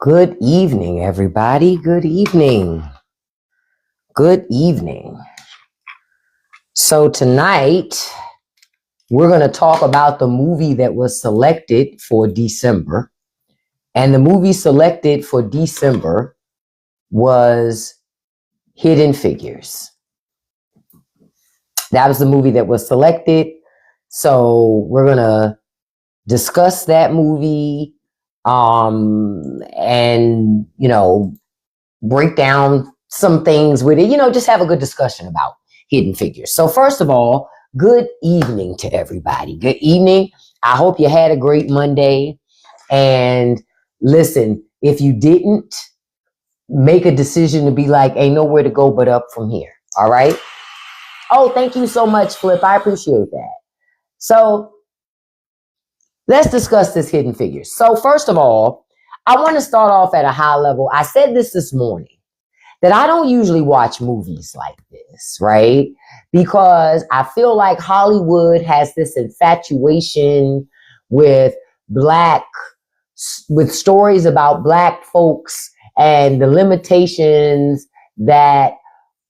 Good evening, everybody. Good evening. Good evening. So tonight, we're going to talk about the movie that was selected for December. And the movie selected for December was Hidden Figures. That was the movie that was selected. So we're going to discuss that movie and, break down some things with it, just have a good discussion about Hidden Figures. So first of all, good evening to everybody. Good evening. I hope you had a great Monday. And listen, if you didn't, make a decision to be like, ain't nowhere to go but up from here. All right. Oh, thank you so much, Flip. I appreciate that. So let's discuss this Hidden Figures. So first of all, I want to start off at a high level. I said this morning, that I don't usually watch movies like this, right? Because I feel like Hollywood has this infatuation with with stories about Black folks and the limitations that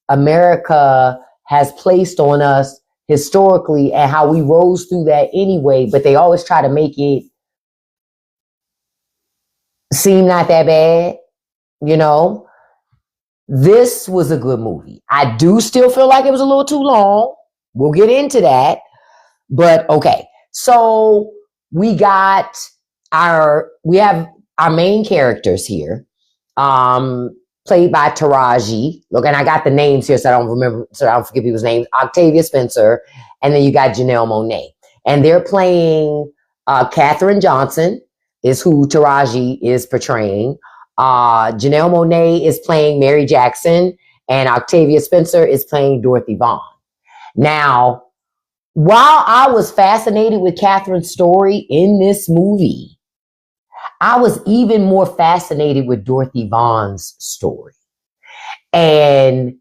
America has placed on us historically and how we rose through that anyway, but they always try to make it seem not that bad, This was a good movie. I do still feel like it was a little too long. We'll get into that. But okay. So we have our main characters here. Played by Taraji. Look, and I got the names here so I don't forget people's names. Octavia Spencer, and then you got Janelle Monáe. And they're playing Katherine Johnson is who Taraji is portraying. Janelle Monáe is playing Mary Jackson, and Octavia Spencer is playing Dorothy Vaughan. Now, while I was fascinated with Catherine's story in this movie, I was even more fascinated with Dorothy Vaughan's story. And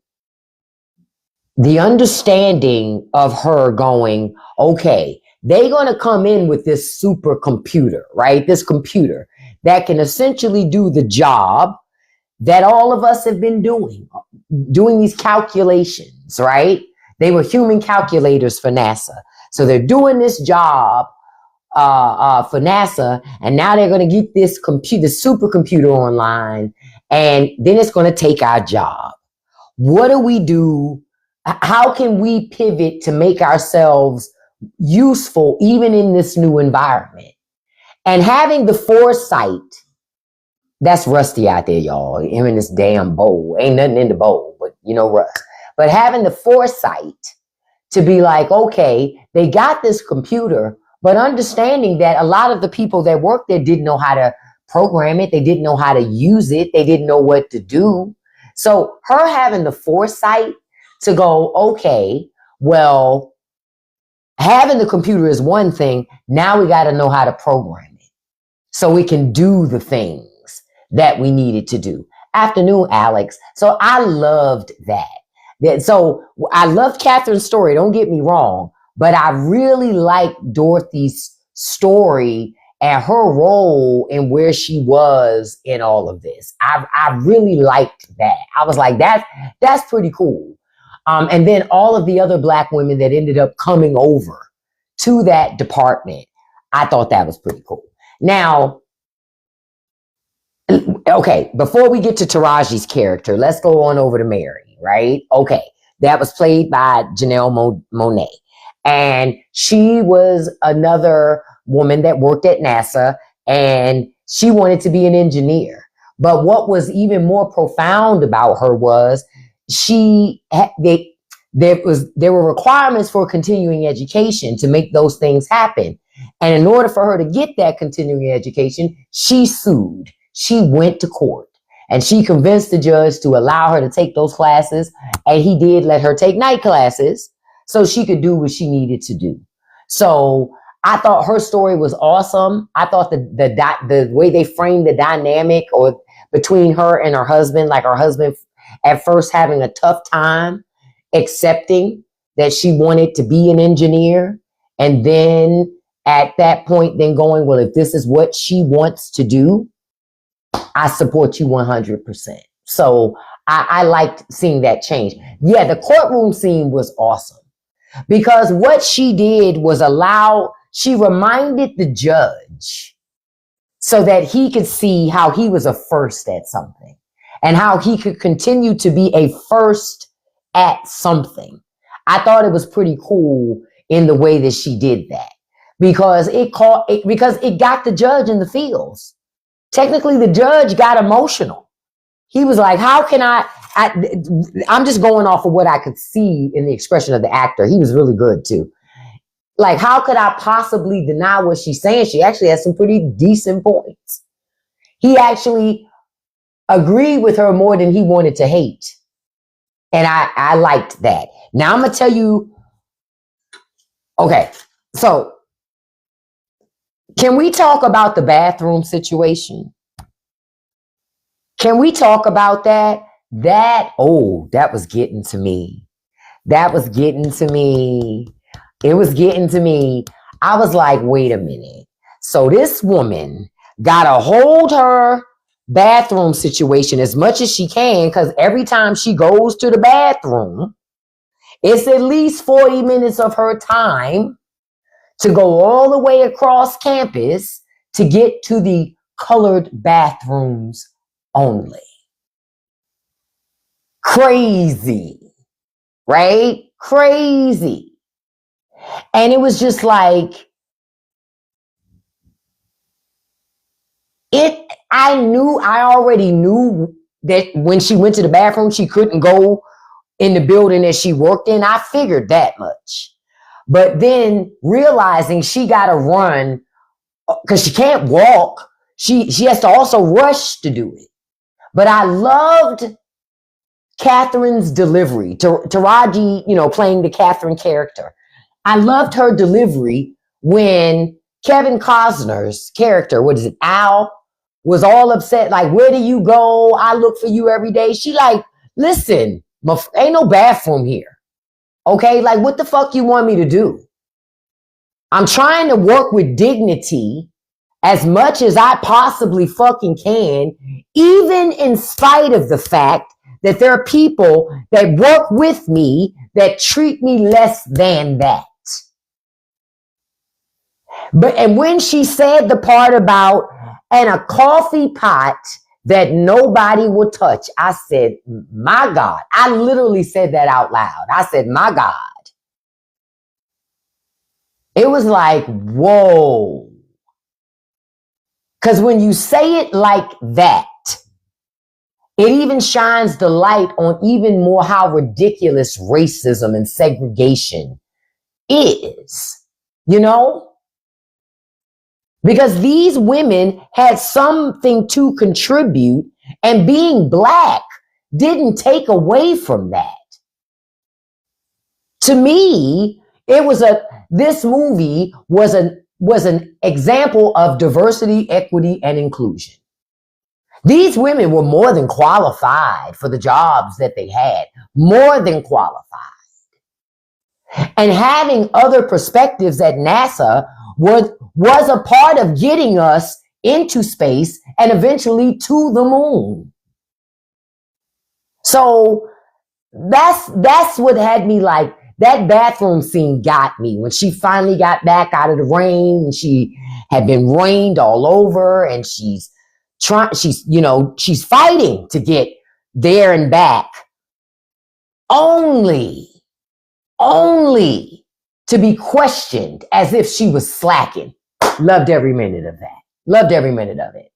the understanding of her going, okay, they're going to come in with this supercomputer, right? This computer that can essentially do the job that all of us have been doing these calculations, right? They were human calculators for NASA. So they're doing this job for NASA, and now they're going to get this supercomputer online, and then it's going to take our job. What do we do? How can we pivot to make ourselves useful even in this new environment? And having the foresight, that's rusty out there, y'all. I'm in this damn bowl. Ain't nothing in the bowl, but rust. But having the foresight to be like, okay, they got this computer, but understanding that a lot of the people that work there didn't know how to program it. They didn't know how to use it. They didn't know what to do. So her having the foresight to go, okay, well, having the computer is one thing. Now we got to know how to program it so we can do the things that we needed to do. Afternoon, Alex. So I loved that. So I loved Catherine's story. Don't get me wrong, but I really liked Dorothy's story and her role and where she was in all of this. I really liked that. I was like, that's pretty cool. And then all of the other Black women that ended up coming over to that department, I thought that was pretty cool. Now, okay, before we get to Taraji's character, let's go on over to Mary, right? Okay, that was played by Janelle Monáe. And she was another woman that worked at NASA, and she wanted to be an engineer. But what was even more profound about her was there were requirements for continuing education to make those things happen. And in order for her to get that continuing education, she sued. She went to court, and she convinced the judge to allow her to take those classes. And he did let her take night classes so she could do what she needed to do. So I thought her story was awesome. I thought the way they framed the dynamic or between her and her husband, like her husband at first having a tough time accepting that she wanted to be an engineer. And then at that point then going, well, if this is what she wants to do, I support you 100%. So I liked seeing that change. Yeah, the courtroom scene was awesome because what she did was she reminded the judge so that he could see how he was a first at something and how he could continue to be a first at something. I thought it was pretty cool in the way that she did that because it got the judge in the feels. Technically, the judge got emotional. He was like, how can I'm just going off of what I could see in the expression of the actor. He was really good too. Like, how could I possibly deny what she's saying? She actually has some pretty decent points. He actually agreed with her more than he wanted to hate. And I liked that. Now I'm going to tell you, okay, so can we talk about the bathroom situation? Can we talk about that? That was getting to me. That was getting to me. It was getting to me. I was like, wait a minute. So this woman got to hold her bathroom situation as much as she can because every time she goes to the bathroom, it's at least 40 minutes of her time to go all the way across campus to get to the colored bathrooms only. Crazy, right? Crazy. And it was just like, I already knew that when she went to the bathroom, she couldn't go in the building that she worked in. I figured that much. But then realizing she got to run because she can't walk. She has to also rush to do it. But I loved Catherine's delivery. Taraji, playing the Catherine character. I loved her delivery when Kevin Costner's character, Al, was all upset. Like, where do you go? I look for you every day. She like, listen, ain't no bathroom here. Okay? Like, what the fuck you want me to do? I'm trying to work with dignity as much as I possibly fucking can, even in spite of the fact that there are people that work with me that treat me less than that. And when she said the part about, and a coffee pot that nobody will touch, I said, my God. I literally said that out loud. I said, my God. It was like, whoa. Because when you say it like that, it even shines the light on even more how ridiculous racism and segregation is, Because these women had something to contribute, and being Black didn't take away from that. To me, this movie was an example of diversity, equity, and inclusion. These women were more than qualified for the jobs that they had, more than qualified. And having other perspectives at NASA was a part of getting us into space and eventually to the moon. So that's what had me like, that bathroom scene got me when she finally got back out of the rain and she had been rained all over and she's fighting to get there and back only to be questioned as if she was slacking. Loved every minute of that. Loved every minute of it.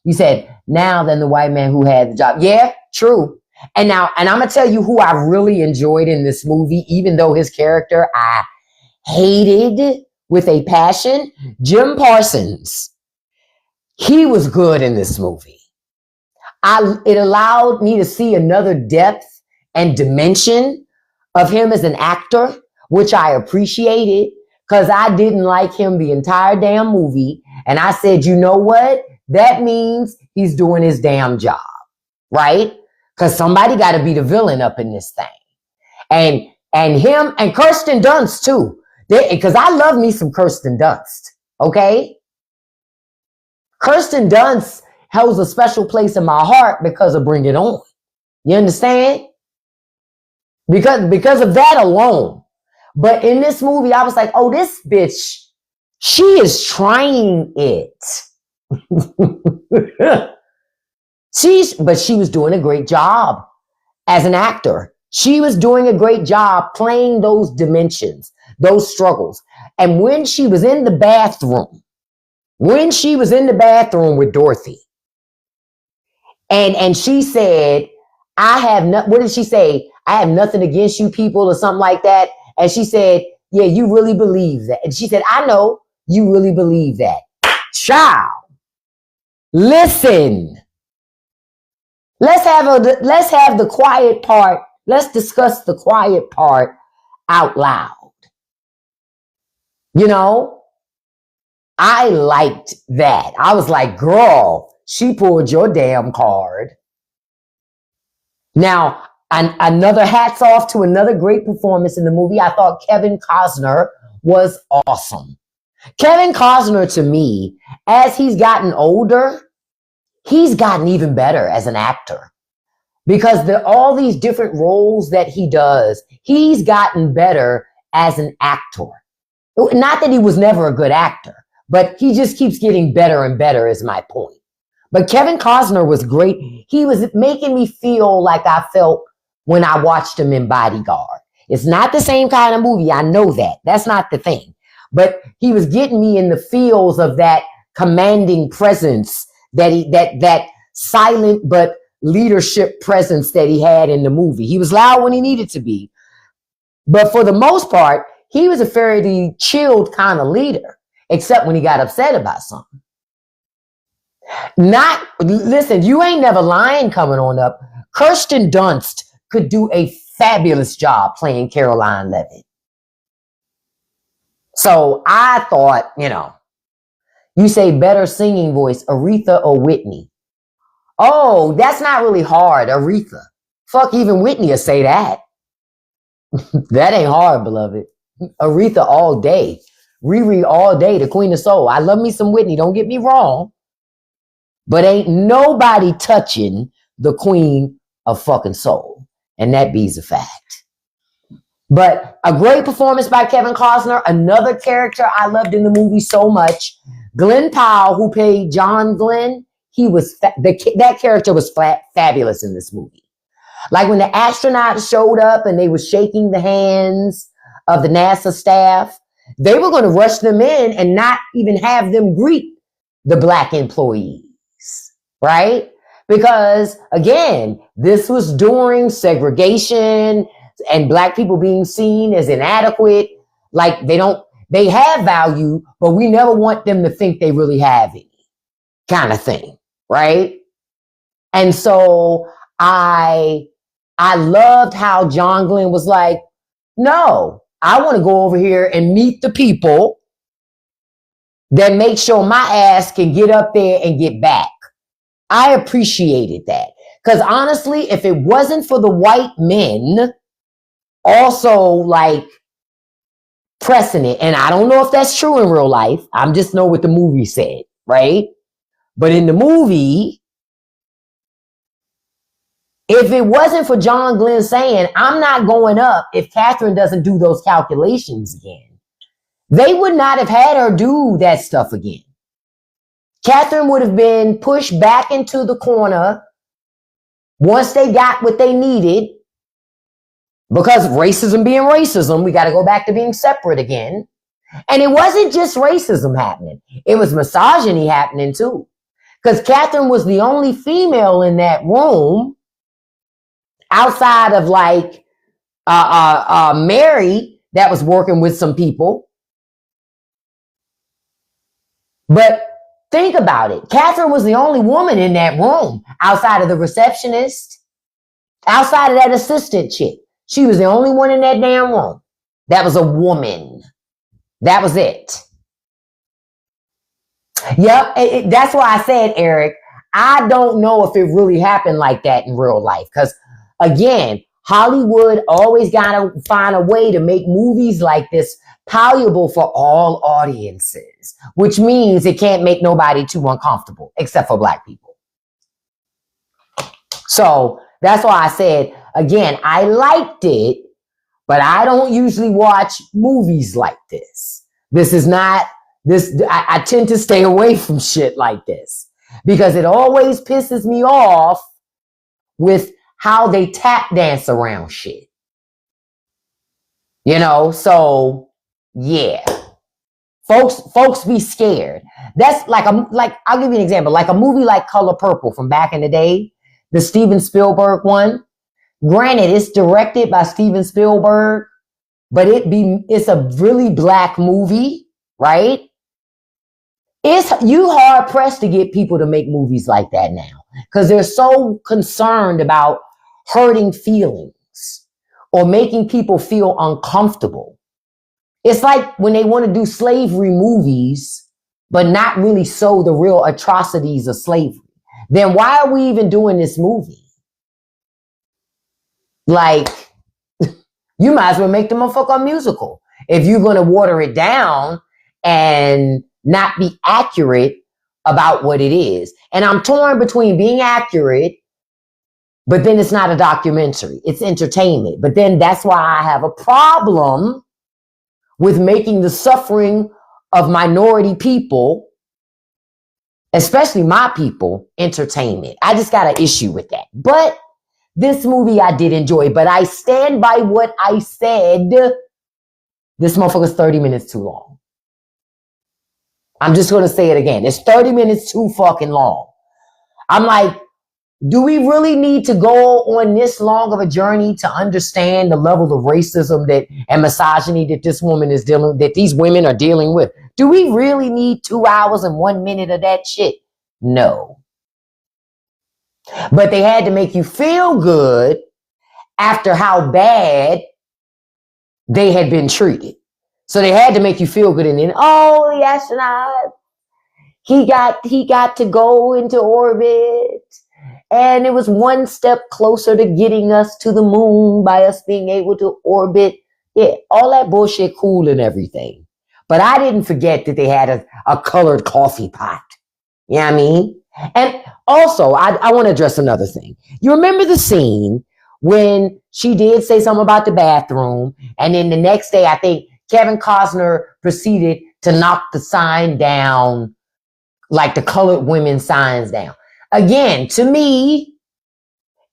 You said, now then the white man who had the job. Yeah, true. And I'm going to tell you who I really enjoyed in this movie, even though his character I hated with a passion. Jim Parsons. He was good in this movie. It allowed me to see another depth and dimension of him as an actor, which I appreciated because I didn't like him the entire damn movie. And I said, you know what? That means he's doing his damn job, right? Because somebody got to be the villain up in this thing. And him and Kirsten Dunst too. Because I love me some Kirsten Dunst. Okay? Kirsten Dunst holds a special place in my heart because of Bring It On. You understand? Because of that alone. But in this movie, I was like, oh, this bitch, she is trying it. But she was doing a great job as an actor. She was doing a great job playing those dimensions, those struggles. And when she was in the bathroom with Dorothy, and she said, what did she say? I have nothing against you people or something like that. And she said, yeah, you really believe that. And she said, I know you really believe that. Child, listen. Let's have the quiet part. Let's discuss the quiet part out loud. You know, I liked that. I was like, girl, she pulled your damn card. Now, another hats off to another great performance in the movie. I thought Kevin Costner was awesome. Kevin Costner, to me, as he's gotten older, he's gotten even better as an actor. Because all these different roles that he does, he's gotten better as an actor. Not that he was never a good actor, but he just keeps getting better and better is my point. But Kevin Costner was great. He was making me feel like I felt when I watched him in Bodyguard. It's not the same kind of movie. I know that. That's not the thing. But he was getting me in the feels of that commanding presence that silent but leadership presence that he had in the movie. He was loud when he needed to be. But for the most part, he was a fairly chilled kind of leader, except when he got upset about something. Listen, you ain't never lying coming on up. Kirsten Dunst could do a fabulous job playing Caroline Levitt. So I thought, you say better singing voice, Aretha or Whitney. Oh, that's not really hard, Aretha. Fuck, even Whitney will say that. That ain't hard, beloved. Aretha all day. Riri all day, the queen of soul. I love me some Whitney, don't get me wrong. But ain't nobody touching the queen of fucking soul. And that be's a fact. But a great performance by Kevin Costner. Another character I loved in the movie so much. Glenn Powell, who played John Glenn, that character was fabulous in this movie. Like when the astronauts showed up and they were shaking the hands of the NASA staff, they were going to rush them in and not even have them greet the black employees, right? Because again, this was during segregation and black people being seen as inadequate. Like they have value, but we never want them to think they really have any kind of thing, right? And so I loved how John Glenn was like, no, I want to go over here and meet the people that make sure my ass can get up there and get back. I appreciated that. Because honestly, if it wasn't for the white men also like pressing it, and I don't know if that's true in real life, I just know what the movie said, right? But in the movie, if it wasn't for John Glenn saying, I'm not going up if Catherine doesn't do those calculations again, they would not have had her do that stuff again. Catherine would have been pushed back into the corner once they got what they needed, because racism being racism, we got to go back to being separate again. And it wasn't just racism happening. It was misogyny happening too. Because Catherine was the only female in that room outside of like Mary that was working with some people. But think about it. Catherine was the only woman in that room outside of the receptionist, outside of that assistant chick. She was the only one in that damn room that was a woman. That was it. Yep, that's why I said, Eric, I don't know if it really happened like that in real life. Because, again, Hollywood always gotta find a way to make movies like this palatable for all audiences, which means it can't make nobody too uncomfortable, except for black people. So that's why I said, again, I liked it, but I don't usually watch movies like this. This is not this. I tend to stay away from shit like this because it always pisses me off with how they tap dance around shit. You know, so yeah. Folks be scared. That's like I'll give you an example. Like a movie like Color Purple from back in the day, the Steven Spielberg one. Granted, it's directed by Steven Spielberg, but it's a really black movie, right? You hard pressed to get people to make movies like that now because they're so concerned about hurting feelings or making people feel uncomfortable. It's like when they want to do slavery movies, but not really show the real atrocities of slavery. Then why are we even doing this movie? Like, you might as well make the motherfucker a musical. If you're going to water it down and not be accurate about what it is. And I'm torn between being accurate, but then it's not a documentary. It's entertainment. But then that's why I have a problem with making the suffering of minority people, especially my people, entertainment. I just got an issue with that. But this movie I did enjoy, but I stand by what I said. This motherfucker's 30 minutes too long. I'm just going to say it again. It's 30 minutes too fucking long. I'm like, do we really need to go on this long of a journey to understand the level of racism and misogyny that these women are dealing with? Do we really need 2 hours and 1 minute of that shit? No. But they had to make you feel good after how bad they had been treated. So they had to make you feel good. And then, oh, the astronaut, he got to go into orbit. And it was one step closer to getting us to the moon by us being able to orbit. Yeah, all that bullshit cool and everything. But I didn't forget that they had a colored coffee pot. You know what I mean? And also, I want to address another thing. You remember the scene when she did say something about the bathroom, and then the next day, I think Kevin Costner proceeded to knock the sign down, like the colored women signs down. Again, to me,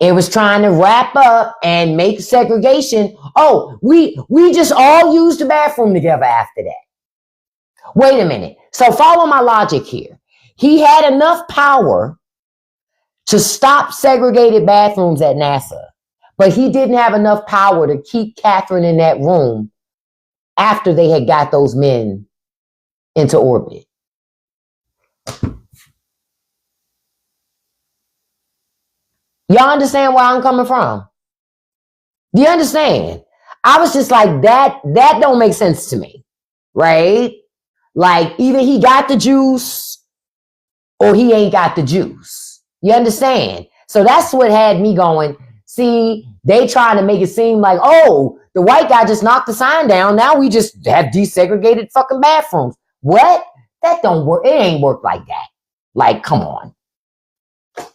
it was trying to wrap up and make segregation. Oh, we just all used the bathroom together after that. Wait a minute. So follow my logic here. He had enough power to stop segregated bathrooms at NASA, but he didn't have enough power to keep Catherine in that room after they had got those men into orbit. Y'all understand where I'm coming from? Do you understand? I was just like, that don't make sense to me, right? Like, either he got the juice or he ain't got the juice. You understand? So that's what had me going, see, they trying to make it seem like, oh, the white guy just knocked the sign down. Now we just have desegregated fucking bathrooms. What? That don't work. It ain't work like that. Like, come on.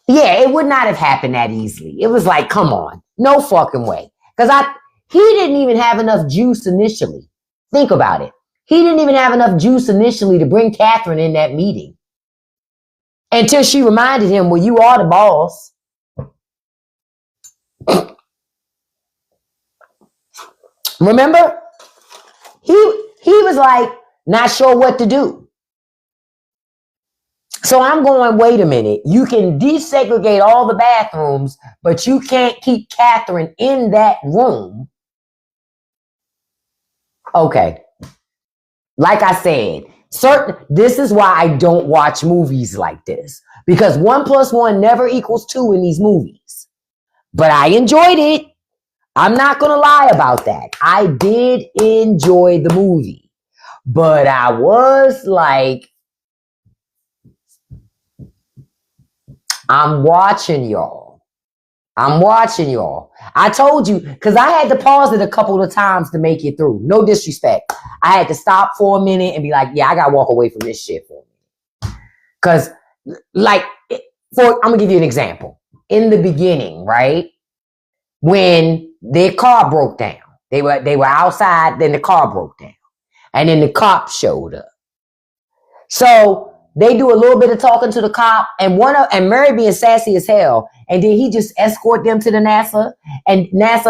Yeah, it would not have happened that easily. It was like, come on. No fucking way. Because he didn't even have enough juice initially. Think about it. He didn't even have enough juice initially to bring Catherine in that meeting. Until she reminded him, well, you are the boss. Remember? He was like, not sure what to do. So I'm going, wait a minute. You can desegregate all the bathrooms, but you can't keep Catherine in that room. Okay. Like I said, this is why I don't watch movies like this. Because 1 + 1 never equals 2 in these movies. But I enjoyed it. I'm not going to lie about that. I did enjoy the movie. But I was like, I'm watching y'all. I'm watching y'all. I told you, because I had to pause it a couple of times to make it through. No disrespect. I had to stop for a minute and be like, yeah, I got to walk away from this shit for a minute. Because, like, I'm going to give you an example. In the beginning, right, when their car broke down, they were outside, then the car broke down. And then the cops showed up. So they do a little bit of talking to the cop, and Murray being sassy as hell, and then he just escort them to the NASA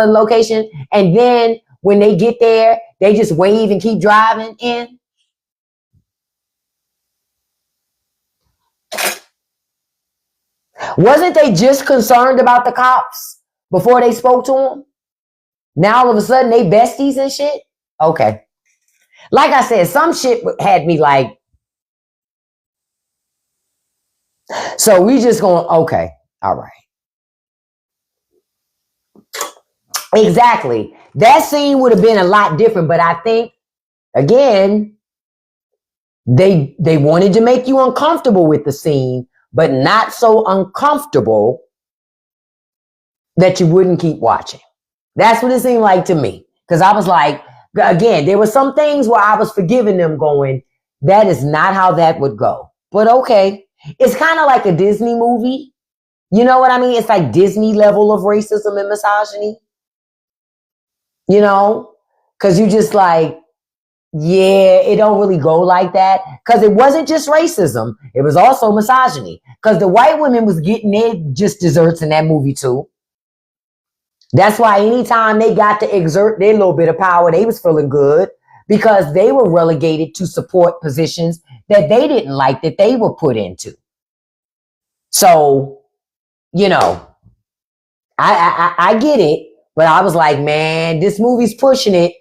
location, and then when they get there, they just wave and keep driving in. Wasn't they just concerned about the cops before they spoke to them? Now all of a sudden they besties and shit? Okay. Like I said, some shit had me like, so we just going, okay, all right. Exactly. That scene would have been a lot different, but I think, again, they wanted to make you uncomfortable with the scene, but not so uncomfortable that you wouldn't keep watching. That's what it seemed like to me. Because I was like, again, there were some things where I was forgiving them going, that is not how that would go. But okay. It's kind of like a Disney movie. You know what I mean? It's like Disney level of racism and misogyny. You know? Because you just like, yeah, it don't really go like that. Because it wasn't just racism. It was also misogyny. Because the white women was getting their just desserts in that movie too. That's why anytime they got to exert their little bit of power, they was feeling good. Because they were relegated to support positions that they didn't like, that they were put into. So, you know, I get it, but I was like, man, this movie's pushing it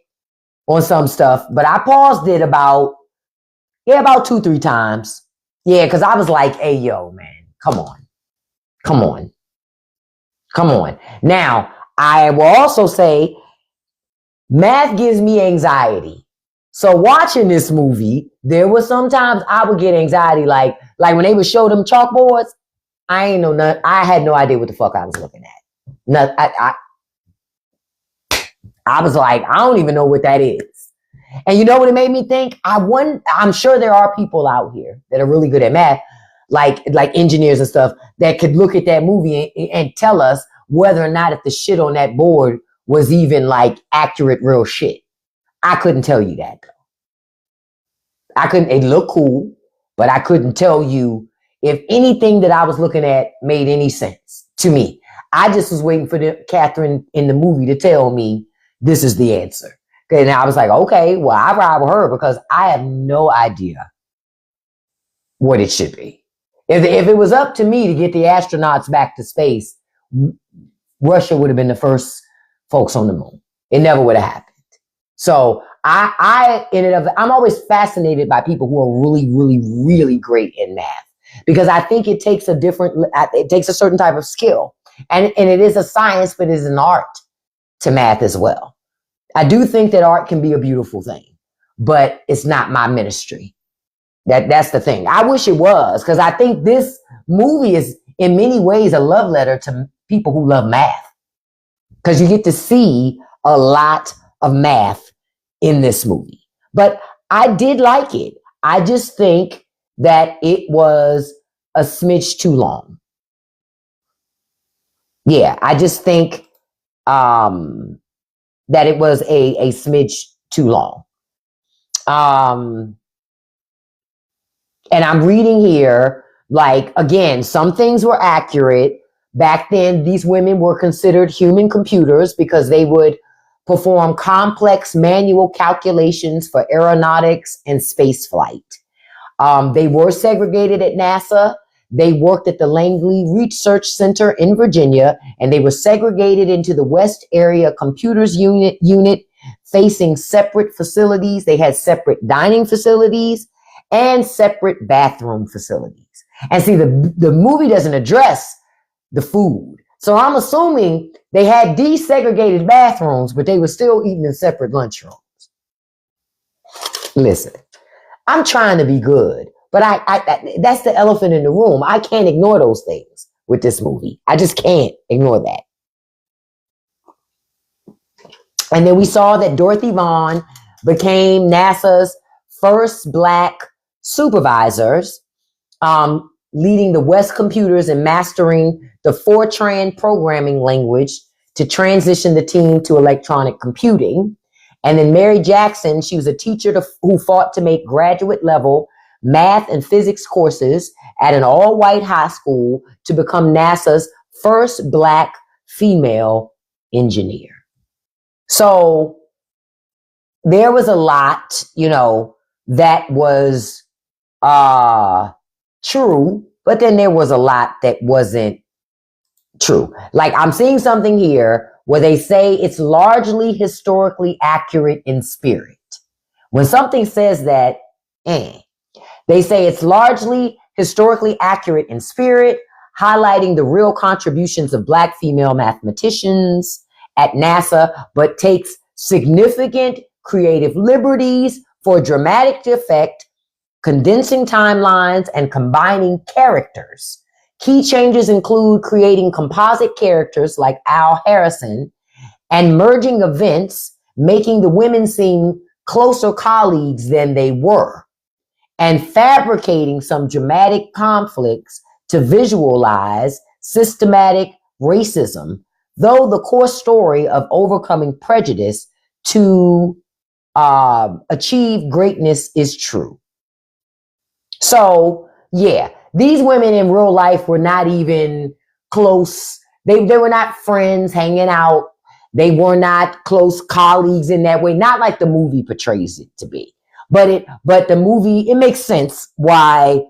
on some stuff. But I paused it about 2-3 times. Yeah, because I was like, hey, yo, man, come on. Now, I will also say, math gives me anxiety. So watching this movie, there were sometimes I would get anxiety, like when they would show them chalkboards, I had no idea what the fuck I was looking at. I was like, I don't even know what that is. And you know what it made me think? I'm sure there are people out here that are really good at math, like engineers and stuff, that could look at that movie and tell us whether or not if the shit on that board was even like accurate, real shit. I couldn't tell you that though. It looked cool, but I couldn't tell you if anything that I was looking at made any sense to me. I just was waiting for Catherine in the movie to tell me this is the answer. And I was like, okay, well, I ride with her because I have no idea what it should be. If it was up to me to get the astronauts back to space, Russia would have been the first folks on the moon. It never would have happened. So I'm always fascinated by people who are really, really, really great in math, because I think it takes a certain type of skill, and it is a science, but it is an art to math as well. I do think that art can be a beautiful thing, but it's not my ministry. That's the thing. I wish it was, because I think this movie is in many ways a love letter to people who love math, because you get to see a lot of math in this movie. But I did like it. I just think that it was a smidge too long. Yeah, I just think that it was a smidge too long. And I'm reading here, like, again, some things were accurate. Back then, these women were considered human computers because they would perform complex manual calculations for aeronautics and space flight. They were segregated at NASA. They worked at the Langley Research Center in Virginia, and they were segregated into the West Area Computers Unit facing separate facilities. They had separate dining facilities and separate bathroom facilities. And see, the movie doesn't address the food. So I'm assuming they had desegregated bathrooms, but they were still eating in separate lunchrooms. Listen, I'm trying to be good, but I that's the elephant in the room. I can't ignore those things with this movie. I just can't ignore that. And then we saw that Dorothy Vaughan became NASA's first Black supervisors, leading the West computers and mastering the Fortran programming language to transition the team to electronic computing. And then Mary Jackson, she was a teacher who fought to make graduate level math and physics courses at an all-white high school to become NASA's first Black female engineer. So there was a lot, that was true, but then there was a lot that wasn't true. Like I'm seeing something here where they say it's largely historically accurate in spirit. When something says that, they say it's largely historically accurate in spirit, highlighting the real contributions of Black female mathematicians at NASA, but takes significant creative liberties for dramatic effect, condensing timelines and combining characters. Key changes include creating composite characters like Al Harrison and merging events, making the women seem closer colleagues than they were, and fabricating some dramatic conflicts to visualize systematic racism, though the core story of overcoming prejudice to achieve greatness is true. So, yeah, these women in real life were not even close. They were not friends hanging out. They were not close colleagues in that way. Not like the movie portrays it to be. But the movie, it makes sense why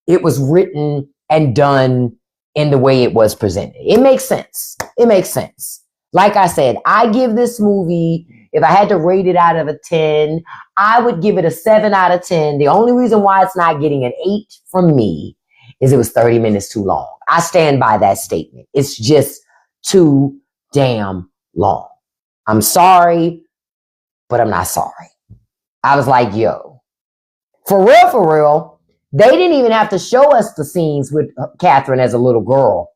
it was written and done in the way it was presented. It makes sense. It makes sense. Like I said, I give this movie, if I had to rate it out of a 10, I would give it a 7 out of 10. The only reason why it's not getting an 8 from me is it was 30 minutes too long. I stand by that statement. It's just too damn long. I'm sorry, but I'm not sorry. I was like, yo, for real, they didn't even have to show us the scenes with Catherine as a little girl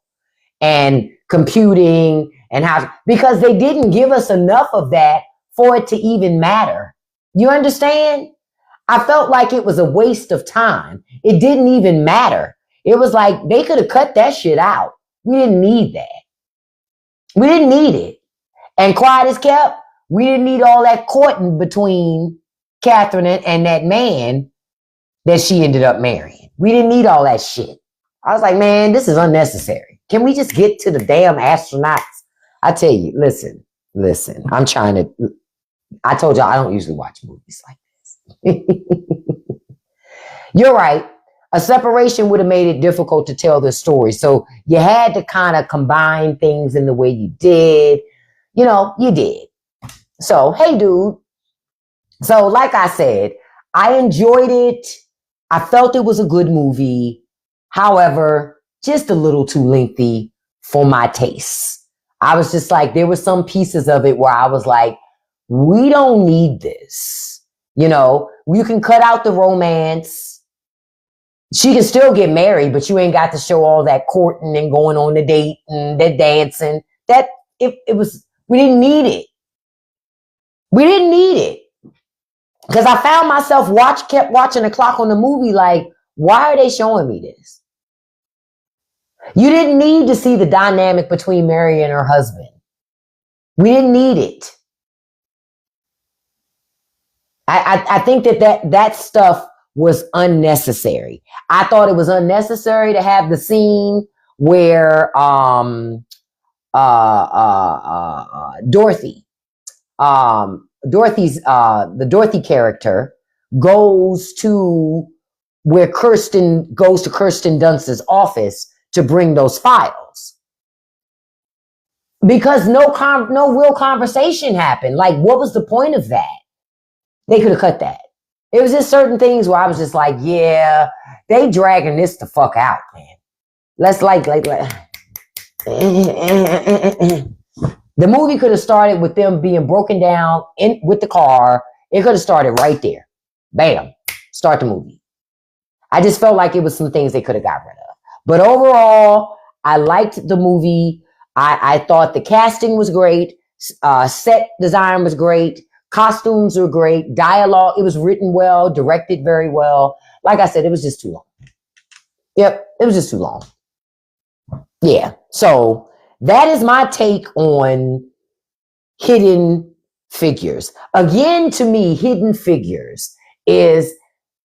and computing and how, because they didn't give us enough of that for it to even matter. You understand? I felt like it was a waste of time. It didn't even matter. It was like they could have cut that shit out. We didn't need that. We didn't need it. And quiet as kept, we didn't need all that courting between Catherine and that man that she ended up marrying. We didn't need all that shit. I was like, man, this is unnecessary. Can we just get to the damn astronauts? I tell you, listen, I told y'all I don't usually watch movies like this. You're right. A separation would have made it difficult to tell this story. So you had to kind of combine things in the way you did. You did. So, hey, dude. So, like I said, I enjoyed it. I felt it was a good movie. However, just a little too lengthy for my tastes. I was just like, there were some pieces of it where I was like, we don't need this. You can cut out the romance. She can still get married, but you ain't got to show all that courting and going on the date and the dancing. We didn't need it. We didn't need it. Because I found myself kept watching the clock on the movie like, why are they showing me this? You didn't need to see the dynamic between Mary and her husband. We didn't need it. I think that stuff was unnecessary. I thought it was unnecessary to have the scene where the Dorothy character goes to Kirsten Dunst's office to bring those files. Because no real conversation happened. Like, what was the point of that? They could have cut that. It was just certain things where I was just like, yeah, they dragging this the fuck out, man. Let's like. The movie could have started with them being broken down with the car. It could have started right there. Bam. Start the movie. I just felt like it was some things they could have got rid of. But overall, I liked the movie. I thought the casting was great. Set design was great. Costumes were great. Dialogue, it was written well, directed very well. Like I said, it was just too long. Yep, it was just too long. Yeah. So that is my take on Hidden Figures. Again, to me, Hidden Figures is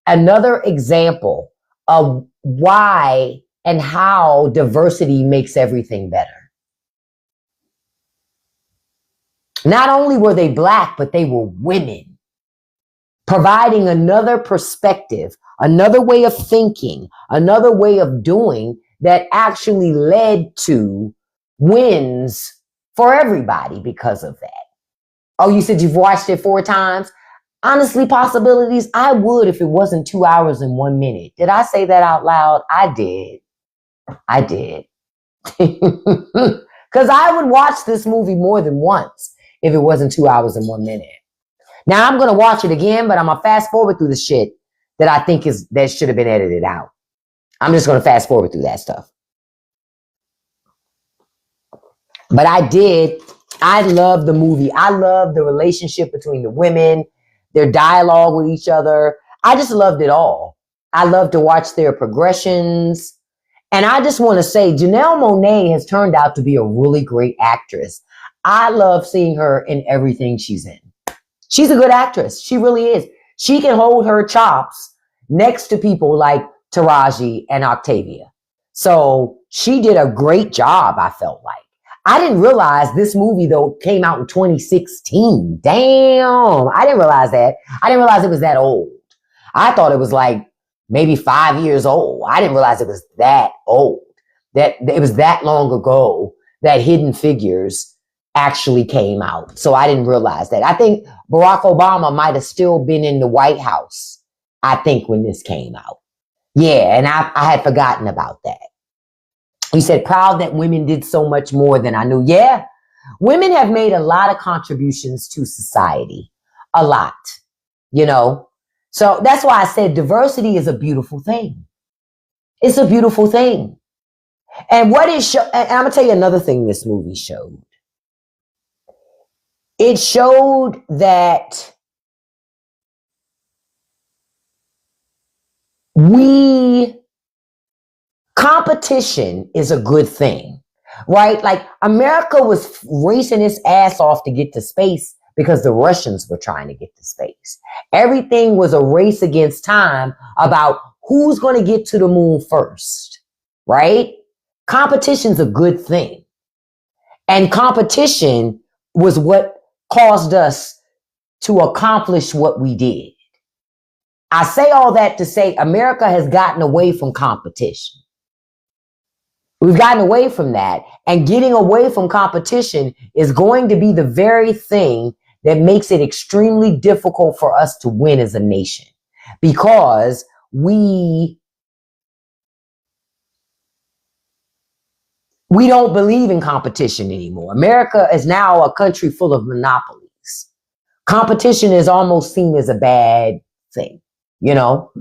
another example of why and how diversity makes everything better. Not only were they Black, but they were women, providing another perspective, another way of thinking, another way of doing that actually led to wins for everybody because of that. Oh, you said you've watched it 4 times? Honestly, possibilities, I would if it wasn't 2 hours and 1 minute. Did I say that out loud? I did. I did. Because I would watch this movie more than once if it wasn't 2 hours and 1 minute. Now I'm going to watch it again, but I'm going to fast forward through the shit that I think that should have been edited out. I'm just going to fast forward through that stuff. But I love the movie. I love the relationship between the women, their dialogue with each other. I just loved it all. I love to watch their progressions. And I just want to say, Janelle Monáe has turned out to be a really great actress. I love seeing her in everything she's in. She's a good actress. She really is. She can hold her chops next to people like Taraji and Octavia. So she did a great job, I felt like. I didn't realize this movie, though, came out in 2016. Damn. I didn't realize that. I didn't realize it was that old. I thought it was like maybe 5 years old. I didn't realize it was that old. That it was that long ago that Hidden Figures actually came out. So I didn't realize that. I think Barack Obama might have still been in the White House, I think, when this came out. Yeah, and I had forgotten about that. You said, proud that women did so much more than I knew. Yeah, women have made a lot of contributions to society. A lot, you know. So that's why I said diversity is a beautiful thing. It's a beautiful thing. And what and I'm going to tell you another thing this movie showed. It showed that competition is a good thing, right? Like America was racing its ass off to get to space because the Russians were trying to get to space. Everything was a race against time about who's going to get to the moon first, right? Competition's a good thing. And competition was what caused us to accomplish what we did. I say all that to say America has gotten away from competition. We've gotten away from that, and getting away from competition is going to be the very thing that makes it extremely difficult for us to win as a nation, because we don't believe in competition anymore. America is now a country full of monopolies. Competition is almost seen as a bad thing, you know,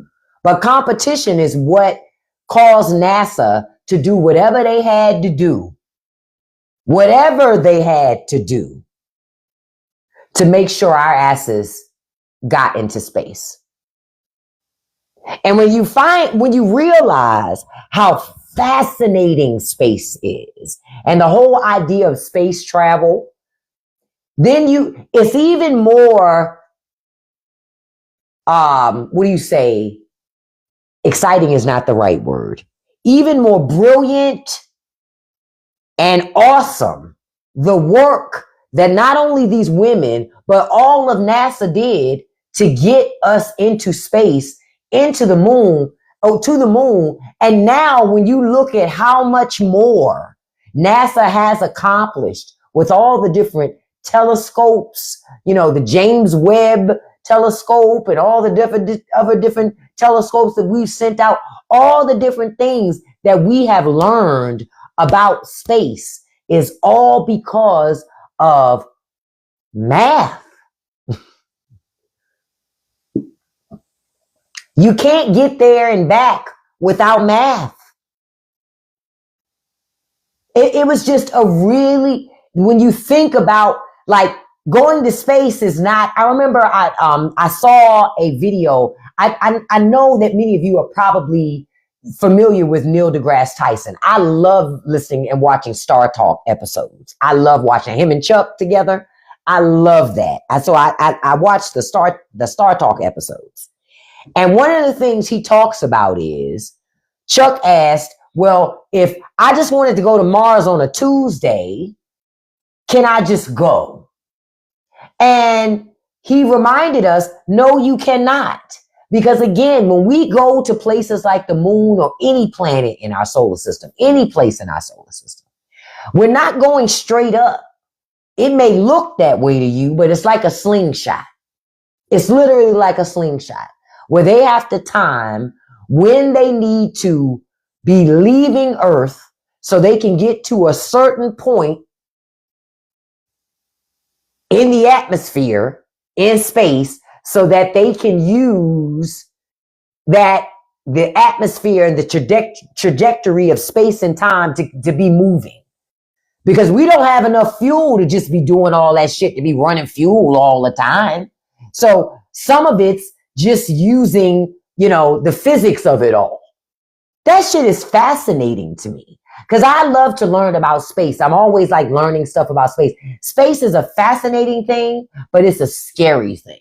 but competition is what caused NASA to do whatever they had to do to make sure our asses got into space. And when you realize how fascinating space is and the whole idea of space travel, then it's even more, exciting is not the right word. Even more brilliant and awesome the work that not only these women, but all of NASA did to get us into space, into the moon, to the moon. And now when you look at how much more NASA has accomplished with all the different telescopes, you know, the James Webb telescope and all the other different telescopes that we've sent out, all the different things that we have learned about space is all because of math. You can't get there and back without math. It was just when you think about like going to space is not. I remember I saw a video. I know that many of you are probably familiar with Neil deGrasse Tyson. I love listening and watching Star Talk episodes. I love watching him and Chuck together. I love that. So I watched the Star Talk episodes. And one of the things he talks about is Chuck asked, well, if I just wanted to go to Mars on a Tuesday, can I just go? And he reminded us, no, you cannot. Because again, when we go to places like the moon or any planet in our solar system, any place in our solar system, we're not going straight up. It may look that way to you, but it's like a slingshot. It's literally like a slingshot where they have to time when they need to be leaving Earth so they can get to a certain point in the atmosphere, in space, so that they can use that the atmosphere and the trajectory of space and time to be moving. Because we don't have enough fuel to just be doing all that shit, to be running fuel all the time. So some of it's just using, the physics of it all. That shit is fascinating to me because I love to learn about space. I'm always like learning stuff about space. Space is a fascinating thing, but it's a scary thing.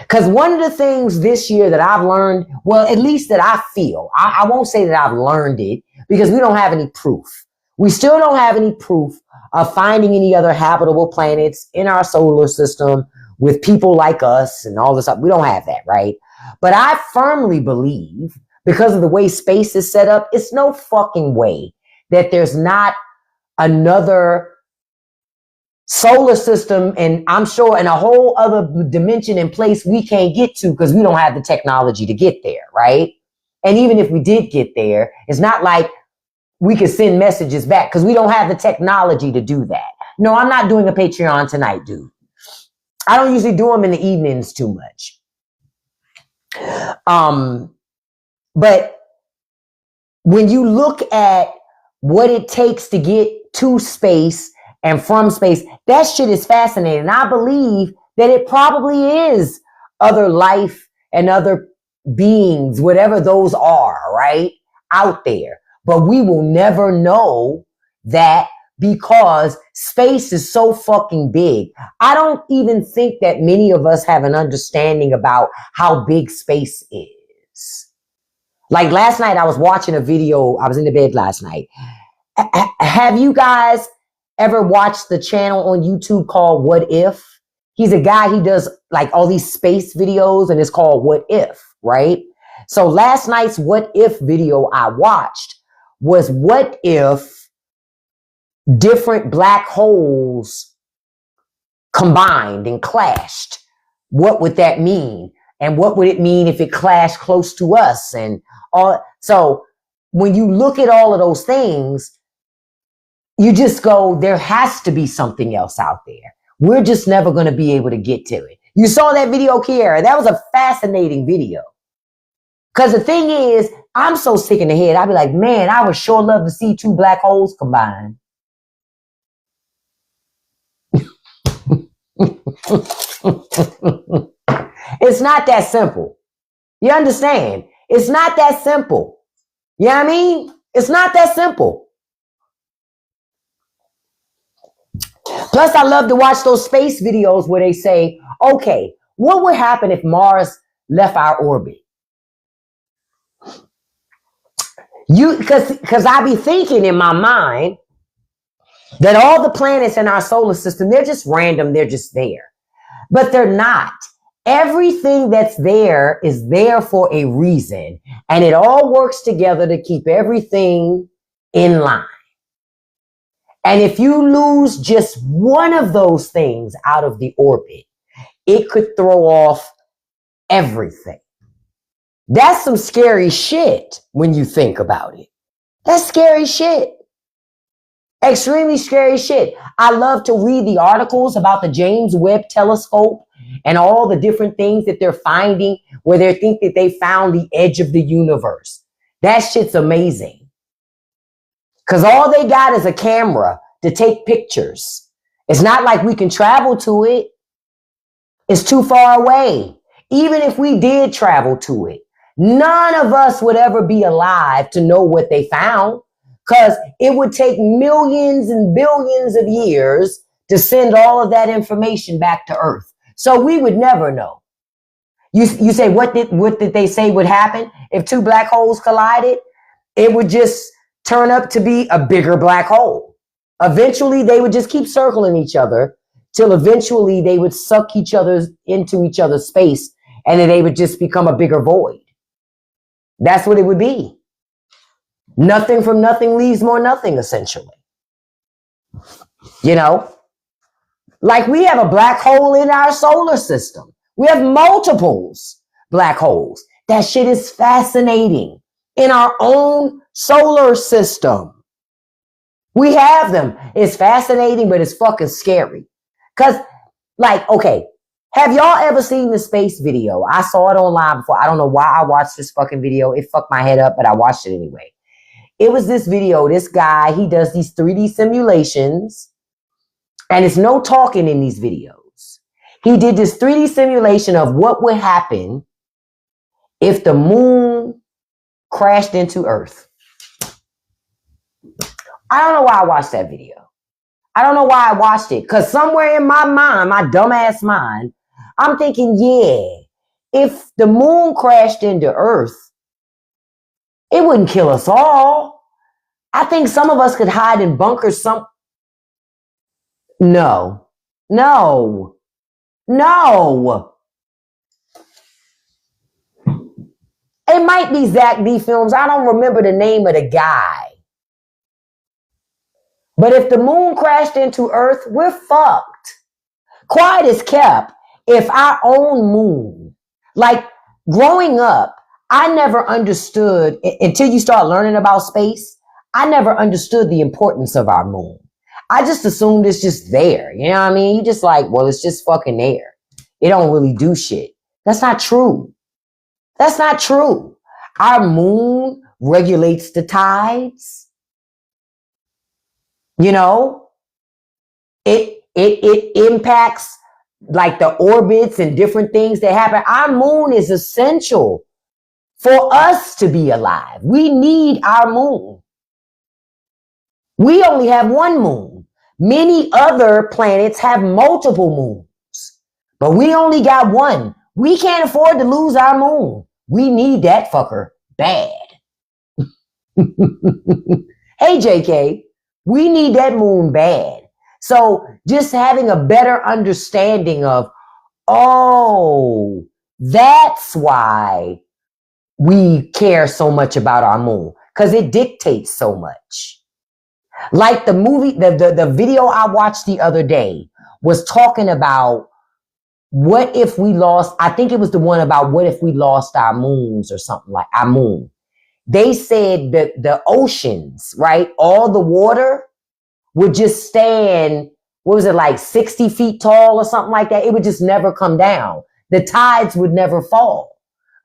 Because one of the things this year that I've learned, well, at least that I feel, I won't say that I've learned it because we don't have any proof. We still don't have any proof of finding any other habitable planets in our solar system with people like us and all this stuff. We don't have that, right? But I firmly believe, because of the way space is set up, it's no fucking way that there's not another solar system, and I'm sure in a whole other dimension and place we can't get to because we don't have the technology to get there, right? And even if we did get there, it's not like we could send messages back because we don't have the technology to do that. No, I'm not doing a Patreon tonight, dude. I don't usually do them in the evenings too much. But when you look at what it takes to get to space and from space, that shit is fascinating. I believe that it probably is other life and other beings, whatever those are, right, out there. But we will never know that because space is so fucking big. I don't even think that many of us have an understanding about how big space is. Like last night, I was watching a video. I was in the bed last night. Have you guys ever watched the channel on YouTube called What If? He's a guy, he does like all these space videos and it's called What If, right? So last night's What If video I watched was what if different black holes combined and clashed? What would that mean? And what would it mean if it clashed close to us? And all. So when you look at all of those things, you just go, there has to be something else out there. We're just never going to be able to get to it. You saw that video, Kiara. That was a fascinating video. Because the thing is, I'm so sick in the head. I'd be like, man, I would sure love to see two black holes combined. It's not that simple. You understand? It's not that simple. You know what I mean? It's not that simple. Plus, I love to watch those space videos where they say, okay, what would happen if Mars left our orbit? Because I be thinking in my mind that all the planets in our solar system, they're just random. They're just there. But they're not. Everything that's there is there for a reason. And it all works together to keep everything in line. And if you lose just one of those things out of the orbit, it could throw off everything. That's some scary shit when you think about it. That's scary shit. Extremely scary shit. I love to read the articles about the James Webb Telescope and all the different things that they're finding where they think that they found the edge of the universe. That shit's amazing. Because all they got is a camera to take pictures. It's not like we can travel to it. It's too far away. Even if we did travel to it, none of us would ever be alive to know what they found, because it would take millions and billions of years to send all of that information back to Earth. So we would never know. You say, what did they say would happen if two black holes collided? It would just turn up to be a bigger black hole. Eventually, they would just keep circling each other till eventually they would suck into each other's space, and then they would just become a bigger void. That's what it would be. Nothing from nothing leaves more nothing, essentially. You know? Like, we have a black hole in our solar system. We have multiples black holes. That shit is fascinating. In our own solar system, we have them. It's fascinating, but it's fucking scary. Because, like, okay, have y'all ever seen the space video? I saw it online before. I don't know why I watched this fucking video. It fucked my head up, but I watched it anyway. It was this video. This guy, he does these 3D simulations, and it's no talking in these videos. He did this 3D simulation of what would happen if the moon crashed into Earth. I don't know why I watched that video. I don't know why I watched it, because somewhere in my mind, my dumbass mind, I'm thinking, yeah, if the moon crashed into Earth, it wouldn't kill us all. I think some of us could hide in bunkers. No. It might be Zach B. Films. I don't remember the name of the guy. But if the moon crashed into Earth, we're fucked. Quiet is kept if our own moon, like growing up, I never understood, until you start learning about space, I never understood the importance of our moon. I just assumed it's just there. You know what I mean? You just like, well, it's just fucking there. It don't really do shit. That's not true. That's not true. Our moon regulates the tides. You know, it impacts like the orbits and different things that happen. Our moon is essential for us to be alive. We need our moon. We only have one moon. Many other planets have multiple moons, but we only got one. We can't afford to lose our moon. We need that fucker bad. Hey, JK, we need that moon bad. So just having a better understanding of, oh, that's why we care so much about our moon, because it dictates so much. Like the movie, the video I watched the other day was talking about what if we lost, I think it was the one about what if we lost our moons or something, like our moon. They said that the oceans, right, all the water would just stand, what was it, like 60 feet tall or something like that? It would just never come down. The tides would never fall.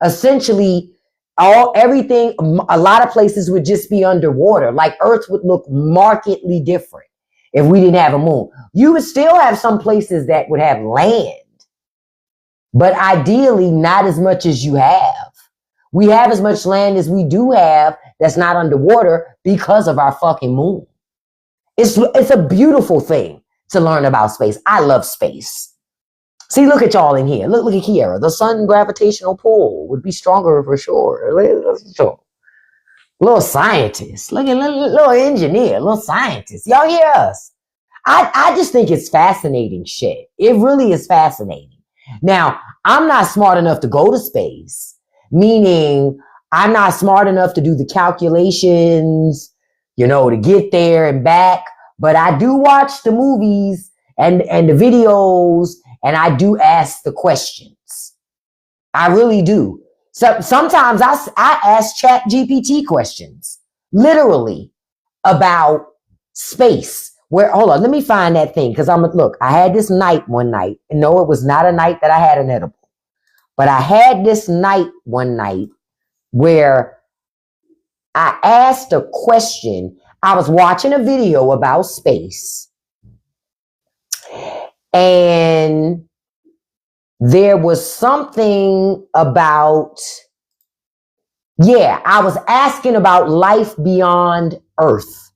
Essentially, everything, a lot of places would just be underwater. Like Earth would look markedly different if we didn't have a moon. You would still have some places that would have land, but ideally not as much as you have. We have as much land as we do have that's not underwater because of our fucking moon. It's a beautiful thing to learn about space. I love space. See, look at y'all in here. Look at Kiara. The sun gravitational pull would be stronger for sure. Little scientist. Look at little engineer, little scientist. Y'all hear us? I just think it's fascinating shit. It really is fascinating. Now, I'm not smart enough to go to space, meaning I'm not smart enough to do the calculations, to get there and back. But I do watch the movies and the videos, and I do ask the questions. I really do. So sometimes I ask Chat GPT questions, literally, about space. Hold on, let me find that thing, because I had this night one night. No, it was not a night that I had an edible, but I had this night one night where I asked a question. I was watching a video about space, And there was something about, yeah, I was asking about life beyond Earth.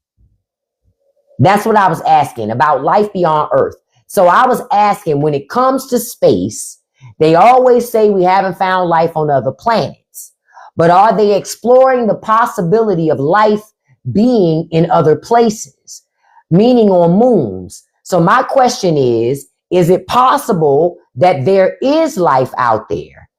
That's what I was asking about, life beyond Earth. So I was asking, when it comes to space, they always say we haven't found life on other planets, but are they exploring the possibility of life being in other places, meaning on moons? So my question is it possible that there is life out there?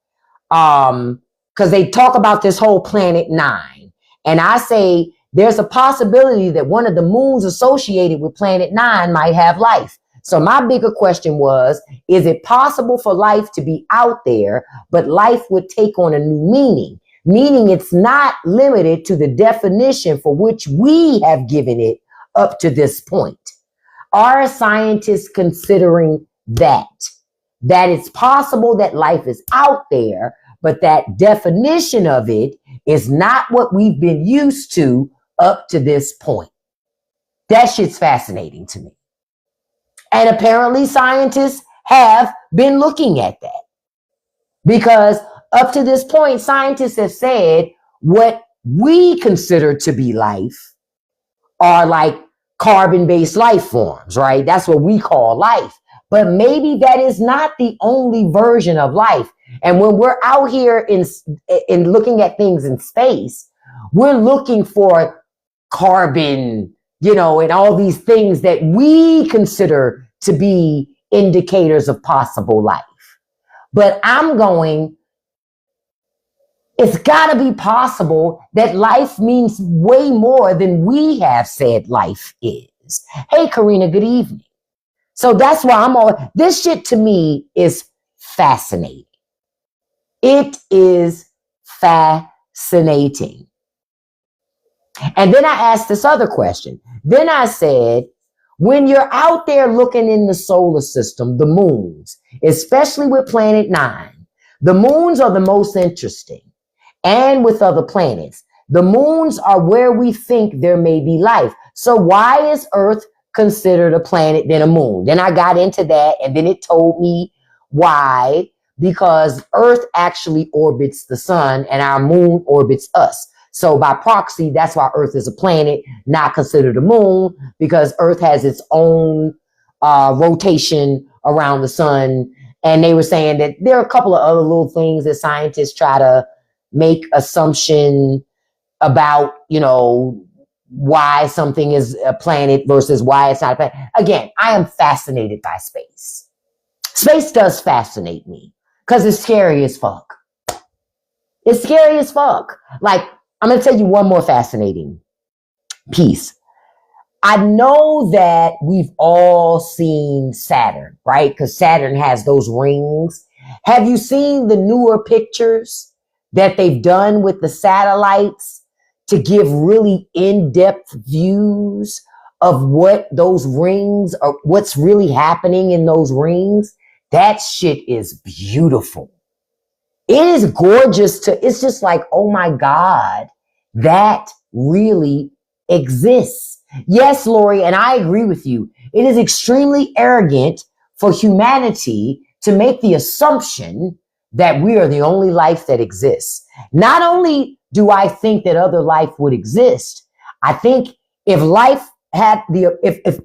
Because they talk about this whole planet 9. And I say there's a possibility that one of the moons associated with planet 9 might have life. So my bigger question was, is it possible for life to be out there, but life would take on a new meaning? Meaning it's not limited to the definition for which we have given it up to this point. Are scientists considering that it's possible that life is out there, but that definition of it is not what we've been used to up to this point? That shit's fascinating to me. And apparently scientists have been looking at that, because up to this point, scientists have said what we consider to be life are like carbon-based life forms, right? That's what we call life. But maybe that is not the only version of life. And when we're out here in looking at things in space, we're looking for carbon, and all these things that we consider to be indicators of possible life. But I'm going, it's got to be possible that life means way more than we have said life is. Hey, Karina, good evening. So that's why this shit to me is fascinating. It is fascinating. And then I asked this other question. Then I said, when you're out there looking in the solar system, the moons, especially with planet 9, the moons are the most interesting. And with other planets, the moons are where we think there may be life. So why is Earth considered a planet than a moon? Then I got into that, and then it told me why. Because Earth actually orbits the sun and our moon orbits us. So by proxy, that's why Earth is a planet, not considered a moon, because Earth has its own rotation around the sun. And they were saying that there are a couple of other little things that scientists try to make assumption about, why something is a planet versus why it's not a planet. Again, I am fascinated by space. Space does fascinate me because it's scary as fuck. It's scary as fuck. Like, I'm going to tell you one more fascinating piece. I know that we've all seen Saturn, right? Because Saturn has those rings. Have you seen the newer pictures that they've done with the satellites to give really in-depth views of what those rings are, what's really happening in those rings? That shit is beautiful. It is gorgeous it's just like, oh my God, that really exists. Yes, Lori, and I agree with you. It is extremely arrogant for humanity to make the assumption that we are the only life that exists. Not only do I think that other life would exist, I think if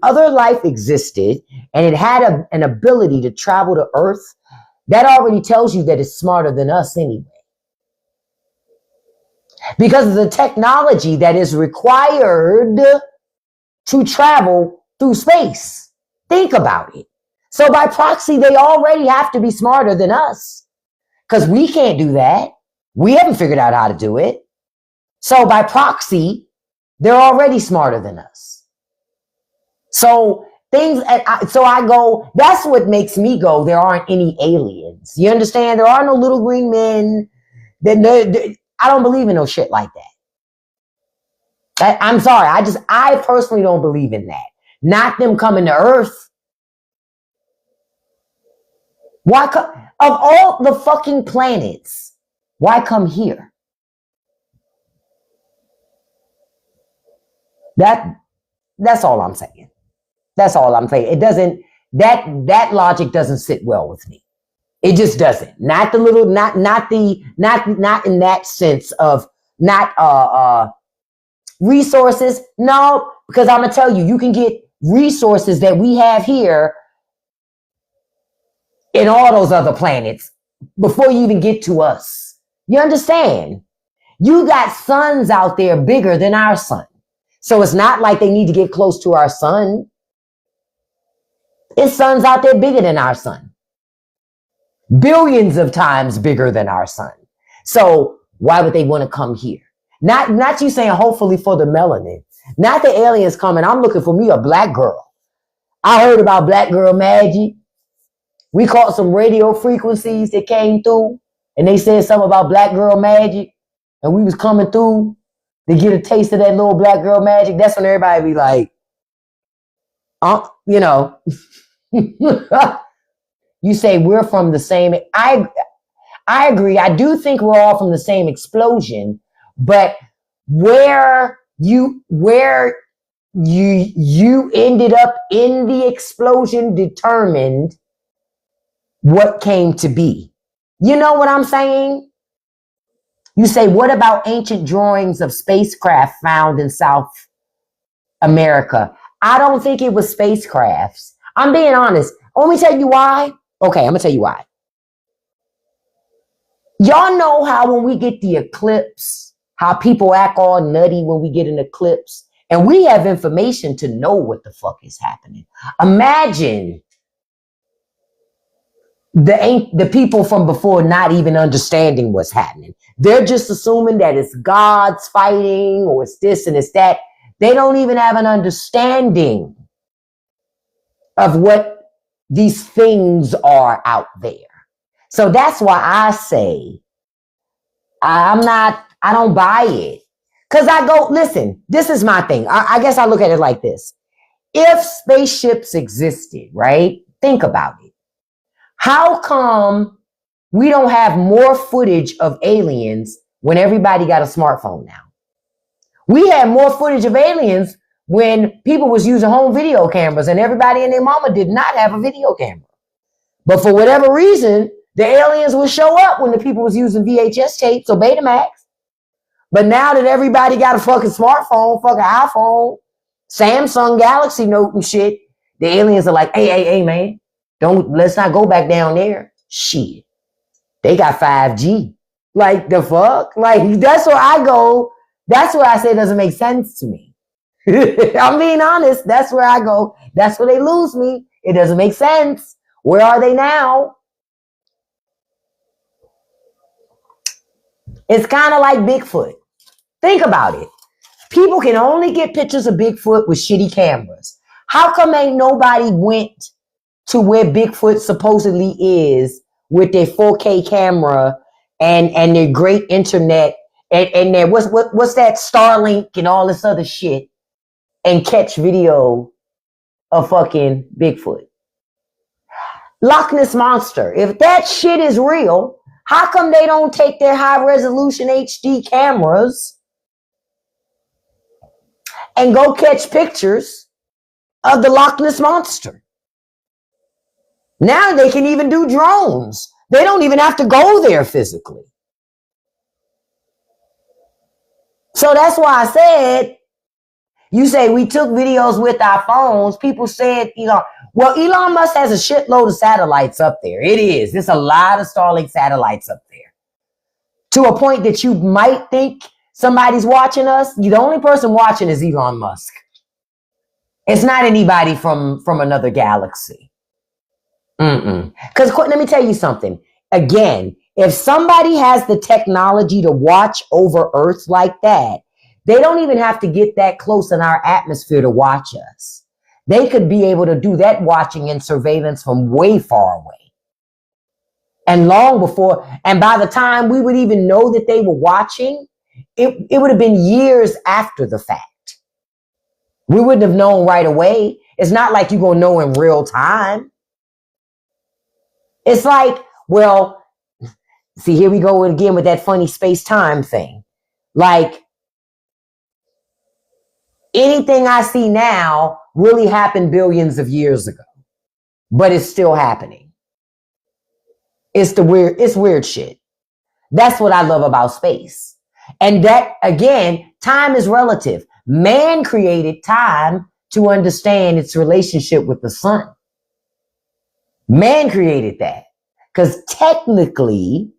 other life existed and it had an ability to travel to Earth, that already tells you that it's smarter than us anyway. Because of the technology that is required to travel through space. Think about it. So by proxy, they already have to be smarter than us, because we can't do that. We haven't figured out how to do it. So by proxy, they're already smarter than us. So I go, that's what makes me go, there aren't any aliens. You understand? There are no little green men. I don't believe in no shit like that. I'm sorry. I personally don't believe in that. Not them coming to Earth. Why come, of all the fucking planets, why come here? That's all I'm saying. That's all I'm saying. that logic doesn't sit well with me. It just doesn't. Not the little, not in that sense of not resources. No, because I'm gonna tell you, you can get resources that we have here in all those other planets before you even get to us. You understand? You got suns out there bigger than our sun. So it's not like they need to get close to our sun. It's suns out there bigger than our sun. Billions of times bigger than our sun. So why would they want to come here? Not you saying hopefully for the melanin. Not the aliens coming. I'm looking for me a black girl. I heard about black girl magic. We caught some radio frequencies that came through and they said something about black girl magic. And we was coming through to get a taste of that little black girl magic. That's when everybody be like, you know, you say we're from the same. I agree. I do think we're all from the same explosion, but where you ended up in the explosion determined what came to be. You know what I'm saying? You say, what about ancient drawings of spacecraft found in South America? I don't think it was spacecrafts. I'm being honest. Let me tell you why. Okay, I'm going to tell you why. Y'all know how when we get the eclipse, how people act all nutty when we get an eclipse, and we have information to know what the fuck is happening. Imagine the people from before not even understanding what's happening. They're just assuming that it's gods fighting or it's this and it's that. They don't even have an understanding of what these things are out there. So that's why I say I don't buy it. Because I go, listen, this is my thing. I guess I look at it like this. If spaceships existed, right? Think about it. How come we don't have more footage of aliens when everybody got a smartphone now? We had more footage of aliens when people was using home video cameras and everybody and their mama did not have a video camera. But for whatever reason, the aliens would show up when the people was using VHS tapes or Betamax. But now that everybody got a fucking smartphone, fucking iPhone, Samsung Galaxy Note and shit, the aliens are like, hey, man, let's not go back down there. Shit. They got 5G. Like, the fuck? Like, that's where I go. That's where I say it doesn't make sense to me. I'm being honest. That's where I go. That's where they lose me. It doesn't make sense. Where are they now? It's kind of like Bigfoot. Think about it. People can only get pictures of Bigfoot with shitty cameras. How come ain't nobody went to where Bigfoot supposedly is with their 4K camera and their great internet and their what's that Starlink and all this other shit and catch video of fucking Bigfoot? Loch Ness Monster. If that shit is real, how come they don't take their high resolution HD cameras and go catch pictures of the Loch Ness Monster? Now they can even do drones. They don't even have to go there physically. So that's why I said, you say we took videos with our phones. People said, well, Elon Musk has a shitload of satellites up there. It is. There's a lot of Starlink satellites up there. To a point that you might think somebody's watching us. The only person watching is Elon Musk. It's not anybody from another galaxy. Because let me tell you something. Again, if somebody has the technology to watch over Earth like that, they don't even have to get that close in our atmosphere to watch us. They could be able to do that watching and surveillance from way far away. And long before, and by the time we would even know that they were watching, it would have been years after the fact. We wouldn't have known right away. It's not like you're going to know in real time. It's like, well, see, here we go again with that funny space-time thing. Like, anything I see now really happened billions of years ago. but it's still happening. It's weird shit. That's what I love about space. And that, again, time is relative. Man created time to understand its relationship with the sun. Man created that. Because technically,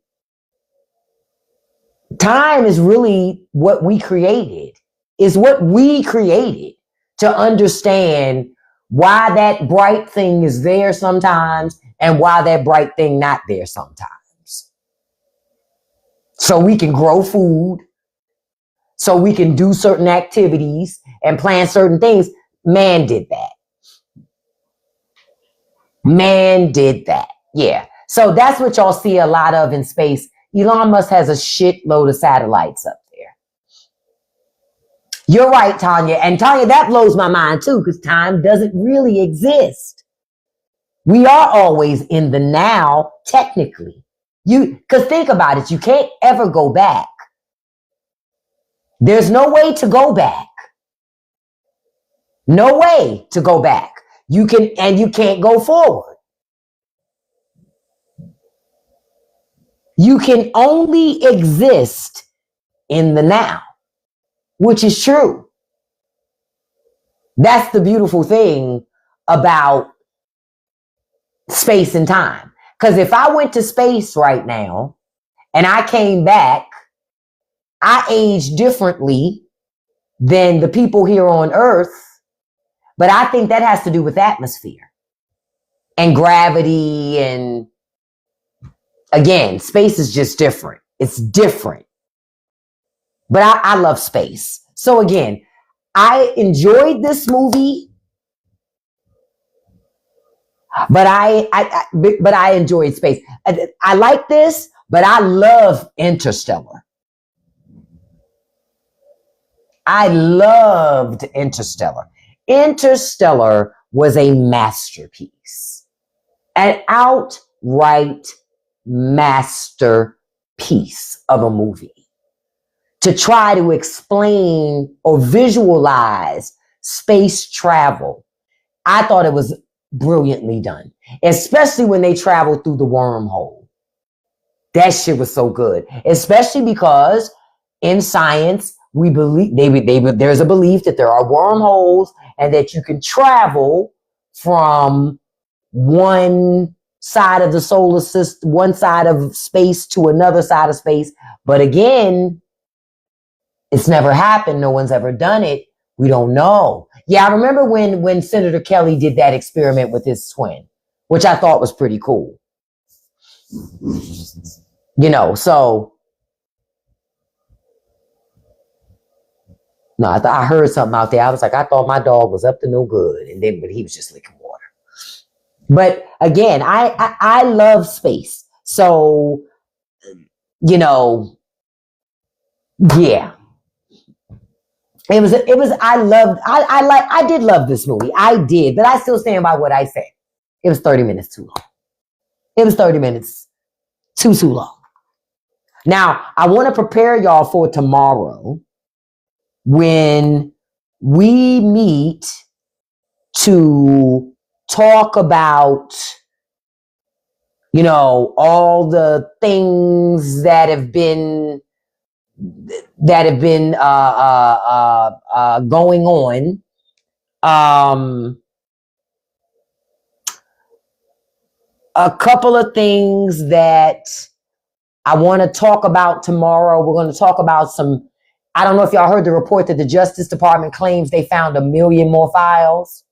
time is really what we created. Is what we created to understand why that bright thing is there sometimes and why that bright thing not there sometimes. So we can grow food, so we can do certain activities and plan certain things. Man did that. Man did that. Yeah. So that's what y'all see a lot of in space. Elon Musk has a shitload of satellites up there. You're right, Tanya. And Tanya, that blows my mind too, because time doesn't really exist. We are always in the now, technically. Because think about it, you can't ever go back. There's no way to go back. No way to go back. You can't go forward. You can only exist in the now, which is true. That's the beautiful thing about space and time. Because if I went to space right now and I came back, I age differently than the people here on Earth. But I think that has to do with atmosphere and gravity. And again, space is just different. It's different. But I love space. So again, I enjoyed this movie, but I enjoyed space. I like this, but I love Interstellar. I loved Interstellar. Interstellar was a masterpiece, an outright masterpiece of a movie. To try to explain or visualize space travel, I thought it was brilliantly done, especially when they traveled through the wormhole. That shit was so good, especially because in science, we believe there's a belief that there are wormholes and that you can travel from one side of the solar system, one side of space to another side of space. But again, it's never happened. No one's ever done it. We don't know. Yeah, I remember when Senator Kelly did that experiment with his twin, which I thought was pretty cool. So no, I heard something out there. I was like, I thought my dog was up to no good, but he was just licking water. But again, I love space, so yeah. I did love this movie. I did, but I still stand by what I said. It was 30 minutes too long. It was 30 minutes too long. Now, I want to prepare y'all for tomorrow when we meet to talk about, all the things that have been going on. A couple of things that I want to talk about tomorrow. We're going to talk about I don't know if y'all heard the report that the Justice Department claims they found 1 million more files.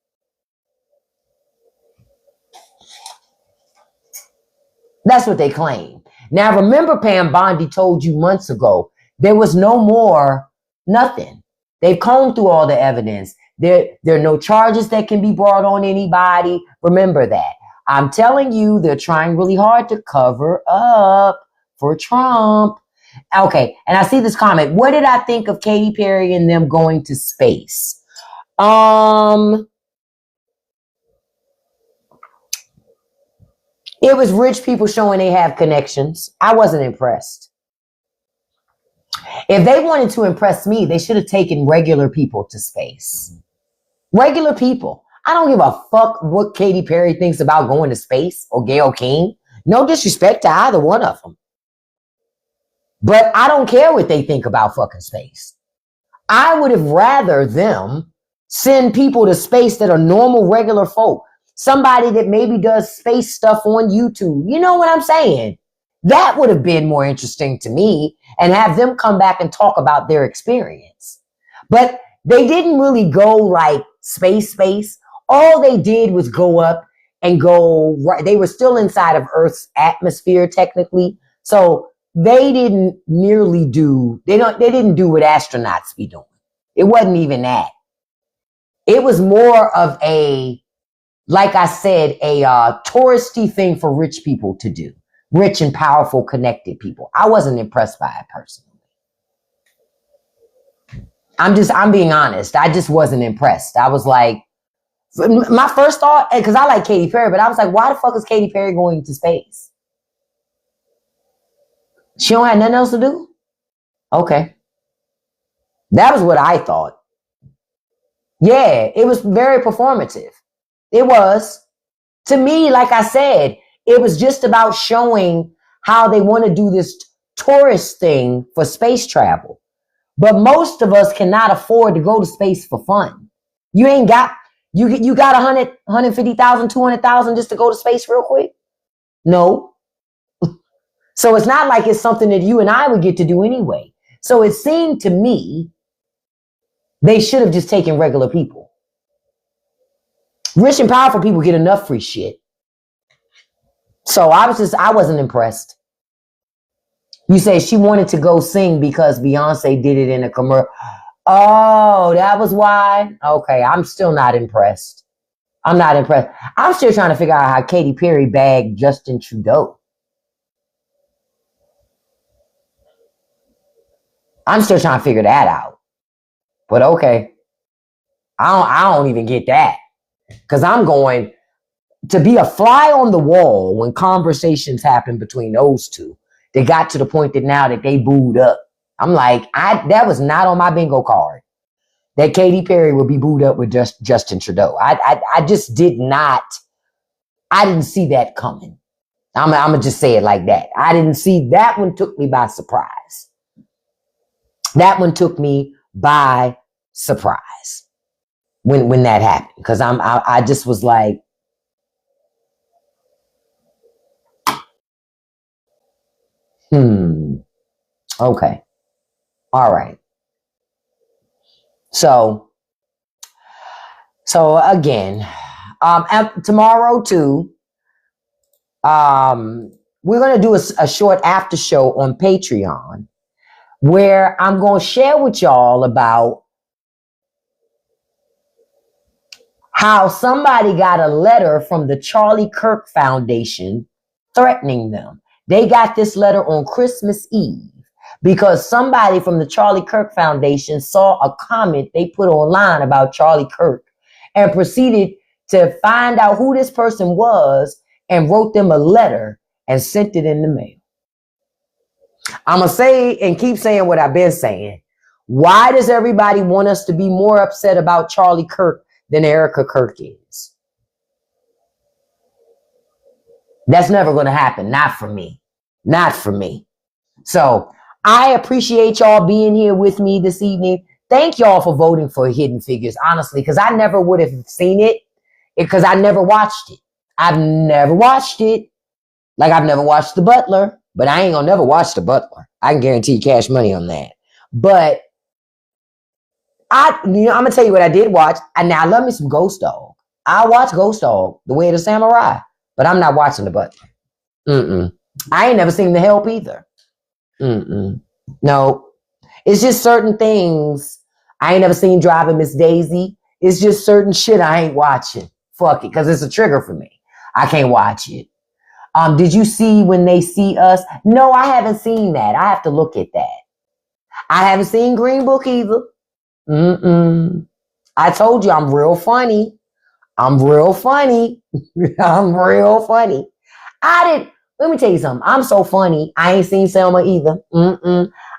That's what they claim. Now, remember, Pam Bondi told you months ago, there was nothing. They've combed through all the evidence. There are no charges that can be brought on anybody. Remember that. I'm telling you, they're trying really hard to cover up for Trump. Okay, and I see this comment. What did I think of Katy Perry and them going to space? It was rich people showing they have connections. I wasn't impressed. If they wanted to impress me, they should have taken regular people to space. Regular people. I don't give a fuck what Katy Perry thinks about going to space or Gayle King. No disrespect to either one of them. But I don't care what they think about fucking space. I would have rather them send people to space that are normal, regular folk. Somebody that maybe does space stuff on YouTube. You know what I'm saying? That would have been more interesting to me, and have them come back and talk about their experience. But they didn't really go like space. All they did was go up and go right. They were still inside of Earth's atmosphere technically. So they didn't nearly do, they didn't do what astronauts be doing. It wasn't even that. It was more of a, like I said, a touristy thing for rich people to do. Rich and powerful, connected people. I wasn't impressed by it personally. I'm being honest. I just wasn't impressed. I was like, my first thought, because I like Katy Perry, but I was like, why the fuck is Katy Perry going to space? She don't have nothing else to do? Okay. That was what I thought. Yeah, it was very performative. It was. To me, like I said, it was just about showing how they want to do this tourist thing for space travel. But most of us cannot afford to go to space for fun. You ain't got, you got 100, 150,000, 200,000 just to go to space real quick? No. So it's not like it's something that you and I would get to do anyway. So it seemed to me they should have just taken regular people. Rich and powerful people get enough free shit. So I wasn't impressed. You say she wanted to go sing because Beyonce did it in a commercial. Oh, that was why? Okay, I'm still not impressed. I'm not impressed. I'm still trying to figure out how Katy Perry bagged Justin Trudeau. I'm still trying to figure that out. But okay. I don't even get that. Because I'm going to be a fly on the wall when conversations happen between those two. They got to the point that now that they booed up. I'm like, that was not on my bingo card. That Katy Perry would be booed up with Justin Trudeau. I just did not. I didn't see that coming. I'm going to just say it like that. I didn't see that one. Took me by surprise. That one took me by surprise when that happened. Because I just was like, okay. All right. So again, tomorrow too, we're going to do a short after show on Patreon where I'm going to share with y'all about how somebody got a letter from the Charlie Kirk Foundation threatening them. They got this letter on Christmas Eve because somebody from the Charlie Kirk Foundation saw a comment they put online about Charlie Kirk and proceeded to find out who this person was and wrote them a letter and sent it in the mail. I'm going to say and keep saying what I've been saying. Why does everybody want us to be more upset about Charlie Kirk than Erica Kirk is? That's never going to happen. Not for me. Not for me. So I appreciate y'all being here with me this evening. Thank y'all for voting for Hidden Figures, honestly, because I never would have seen it because I never watched it. I've never watched it. Like I've never watched The Butler, but I ain't gonna never watch The Butler. I can guarantee cash money on that. But I'm gonna tell you what I did watch. And now I love me some Ghost Dog. I watch Ghost Dog, The Way of the Samurai, but I'm not watching The Butler. I ain't never seen The Help either. No, it's just certain things. I ain't never seen Driving Miss Daisy. It's just certain shit I ain't watching. Fuck it, because it's a trigger for me. I can't watch it. Did you see When They See Us? No, I haven't seen that. I have to look at that. I haven't seen Green Book either. I told you I'm real funny. I'm real funny. I'm real funny. Let me tell you something. I'm so funny. I ain't seen Selma either.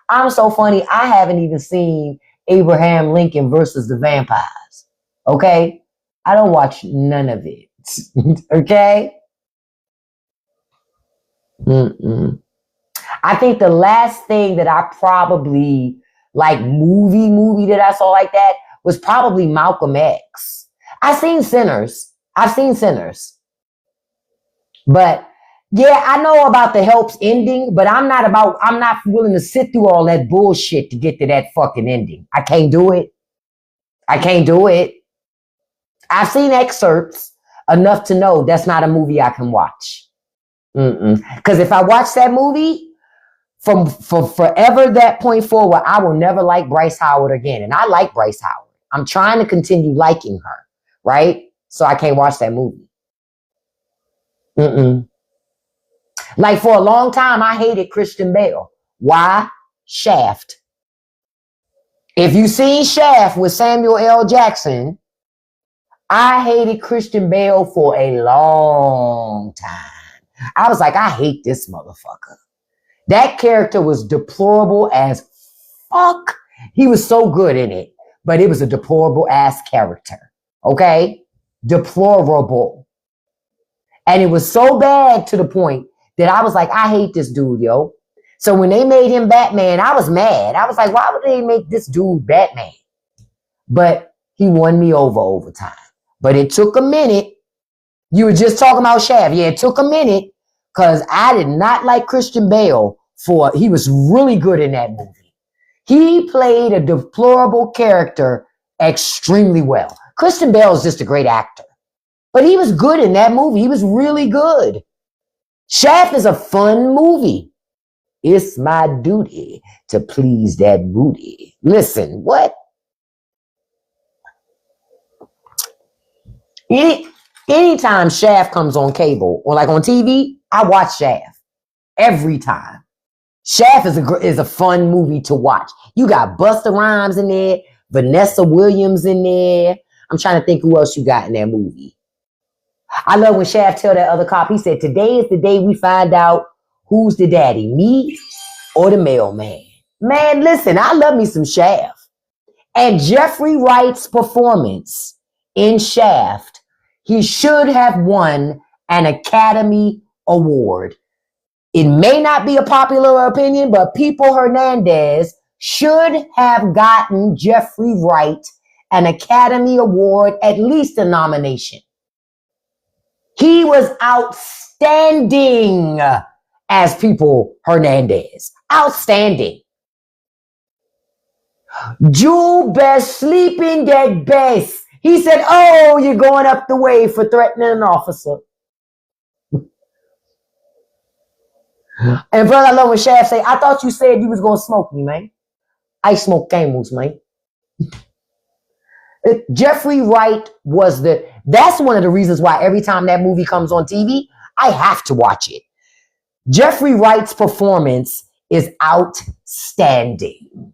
I'm so funny. I haven't even seen Abraham Lincoln versus the Vampires. Okay? I don't watch none of it. Okay? Mm-mm. I think the last thing that I probably like movie that I saw like that was probably Malcolm X. I've seen Sinners. I've seen Sinners. But yeah, I know about the Helps ending, but I'm not willing to sit through all that bullshit to get to that fucking ending. I can't do it. I can't do it. I've seen excerpts enough to know that's not a movie I can watch. Because if I watch that movie, from forever that point forward, I will never like Bryce Howard again. And I like Bryce Howard. I'm trying to continue liking her, right? So I can't watch that movie. Like for a long time, I hated Christian Bale. Why? Shaft. If you seen Shaft with Samuel L. Jackson, I hated Christian Bale for a long time. I was like, I hate this motherfucker. That character was deplorable as fuck. He was so good in it, but it was a deplorable ass character. Okay? Deplorable. And it was so bad to the point that I was like, I hate this dude, yo. So when they made him Batman, I was mad. I was like, why would they make this dude Batman? But he won me over time. But it took a minute. You were just talking about Shaft. Yeah, it took a minute because I did not like Christian Bale he was really good in that movie. He played a deplorable character extremely well. Christian Bale is just a great actor. But he was good in that movie. He was really good. Shaft is a fun movie. It's my duty to please that booty. Listen, what? Anytime Shaft comes on cable or like on TV, I watch Shaft every time. Shaft is a fun movie to watch. You got Busta Rhymes in there, Vanessa Williams in there. I'm trying to think who else you got in that movie. I love when Shaft tell that other cop, he said, today is the day we find out who's the daddy, me or the mailman. Man, listen, I love me some Shaft. And Jeffrey Wright's performance in Shaft, he should have won an Academy Award. It may not be a popular opinion, but People Hernandez should have gotten Jeffrey Wright an Academy Award, at least a nomination. He was outstanding as People Hernandez. Outstanding. Jewel best sleeping that best. He said, oh, you're going up the way for threatening an officer. And brother, I love when Shaft say, I thought you said you was going to smoke me, man. I smoke camels, man. Jeffrey Wright that's one of the reasons why every time that movie comes on TV, I have to watch it. Jeffrey Wright's performance is outstanding.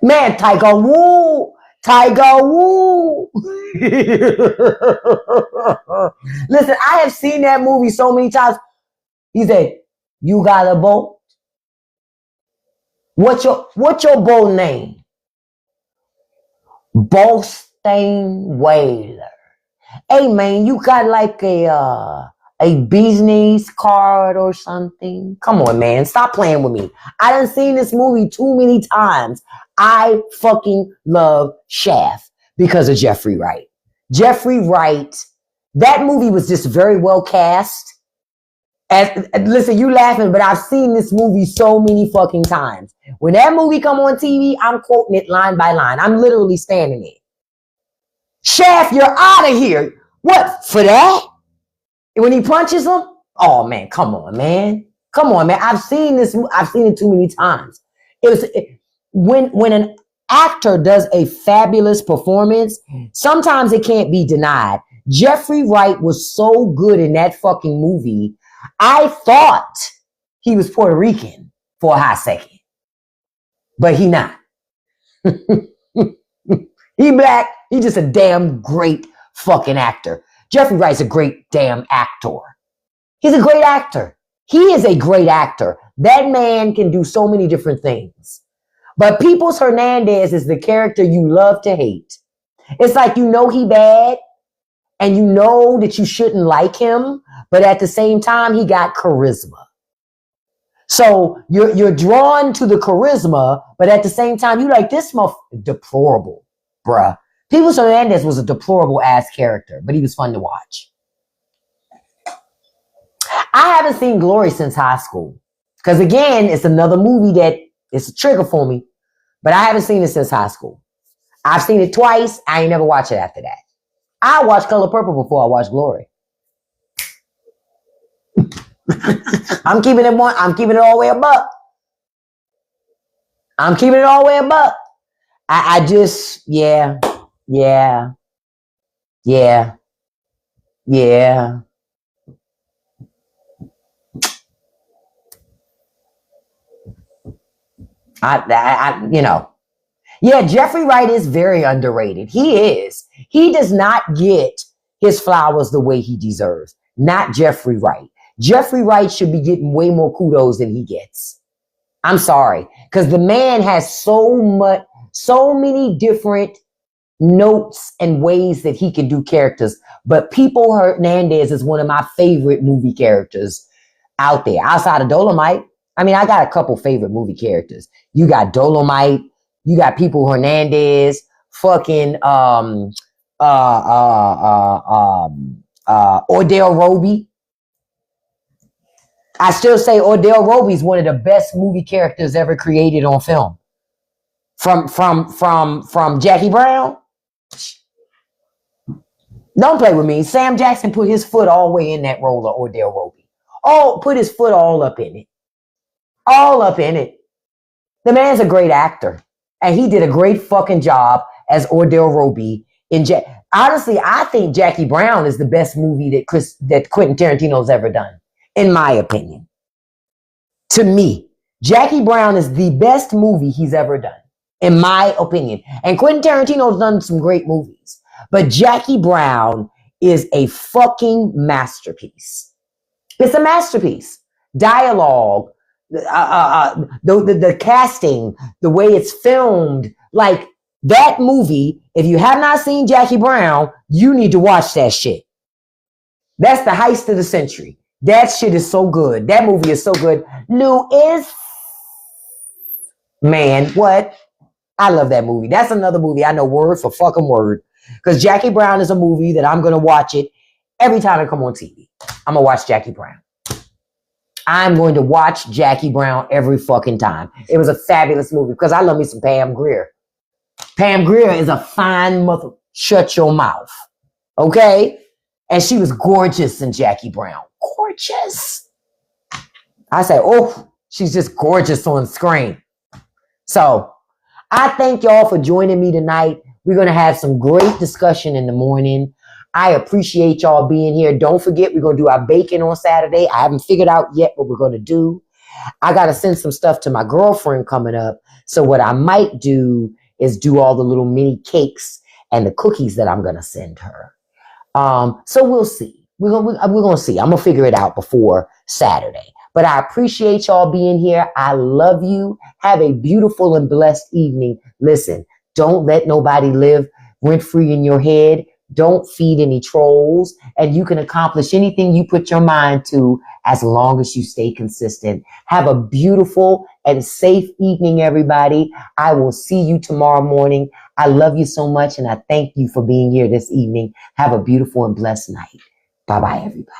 Man, Tiger Woo. Listen, I have seen that movie so many times. He said, you got a boat? What's your boat name? Boston Whaler. Hey man, you got like a business card or something? Come on, man. Stop playing with me. I done seen this movie too many times. I fucking love Shaft because of Jeffrey Wright. Jeffrey Wright, that movie was just very well cast. Listen, you laughing, but I've seen this movie so many fucking times. When that movie come on TV, I'm quoting it line by line. I'm literally standing there. Shaft, you're out of here. What, for that? When he punches him? Oh, man, come on, man. Come on, man. I've seen it too many times. When an actor does a fabulous performance, sometimes it can't be denied. Jeffrey Wright was so good in that fucking movie. I thought he was Puerto Rican for a hot second, but he not. He black. He just a damn great fucking actor. Jeffrey Wright's a great damn actor. He's a great actor. He is a great actor. That man can do so many different things. But Peoples Hernandez is the character you love to hate. It's like you know he bad and you know that you shouldn't like him, but at the same time he got charisma. So you're drawn to the charisma, but at the same time you like this deplorable, bruh. People Hernandez was a deplorable ass character, but he was fun to watch. I haven't seen Glory since high school. Because again, it's another movie that it's a trigger for me. But I haven't seen it since high school. I've seen it twice. I ain't never watched it after that. I watched Color Purple before I watched Glory. I'm keeping it all the way a buck. I'm keeping it all the way a buck. I just, yeah. Jeffrey Wright is very underrated. He is. He does not get his flowers the way he deserves. Not Jeffrey Wright. Jeffrey Wright should be getting way more kudos than he gets. I'm sorry. Because the man has so many different notes and ways that he can do characters. But People Hernandez is one of my favorite movie characters out there. Outside of Dolomite. I mean, I got a couple favorite movie characters. You got Dolomite. You got People Hernandez. Fucking Ordell Roby. I still say Ordell Roby is one of the best movie characters ever created on film. From Jackie Brown. Don't play with me. Sam Jackson put his foot all the way in that role of Ordell Roby. Put his foot all up in it. All up in it. The man's a great actor. And he did a great fucking job as Ordell Roby in Honestly, I think Jackie Brown is the best movie that Quentin Tarantino's ever done, in my opinion. To me, Jackie Brown is the best movie he's ever done, in my opinion. And Quentin Tarantino's done some great movies, but Jackie Brown is a fucking masterpiece. It's a masterpiece. Dialogue, the casting, the way it's filmed, like that movie. If you have not seen Jackie Brown, you need to watch that shit. That's the heist of the century. That shit is so good. That movie is so good. Man, what? I love that movie. That's another movie I know word for fucking word. Because Jackie Brown is a movie that I'm going to watch it every time I come on TV. I'm going to watch Jackie Brown. I'm going to watch Jackie Brown every fucking time. It was a fabulous movie because I love me some Pam Grier. Pam Grier is a fine mother. Shut your mouth. Okay? And she was gorgeous in Jackie Brown. Gorgeous. I say, she's just gorgeous on screen. So, I thank y'all for joining me tonight. We're going to have some great discussion in the morning. I appreciate y'all being here. Don't forget, we're going to do our bacon on Saturday. I haven't figured out yet what we're going to do. I got to send some stuff to my girlfriend coming up. So what I might do is do all the little mini cakes and the cookies that I'm going to send her. So we'll see. We're going to see. I'm going to figure it out before Saturday. But I appreciate y'all being here. I love you. Have a beautiful and blessed evening. Listen, don't let nobody live rent-free in your head. Don't feed any trolls. And you can accomplish anything you put your mind to as long as you stay consistent. Have a beautiful and safe evening, everybody. I will see you tomorrow morning. I love you so much, and I thank you for being here this evening. Have a beautiful and blessed night. Bye-bye, everybody.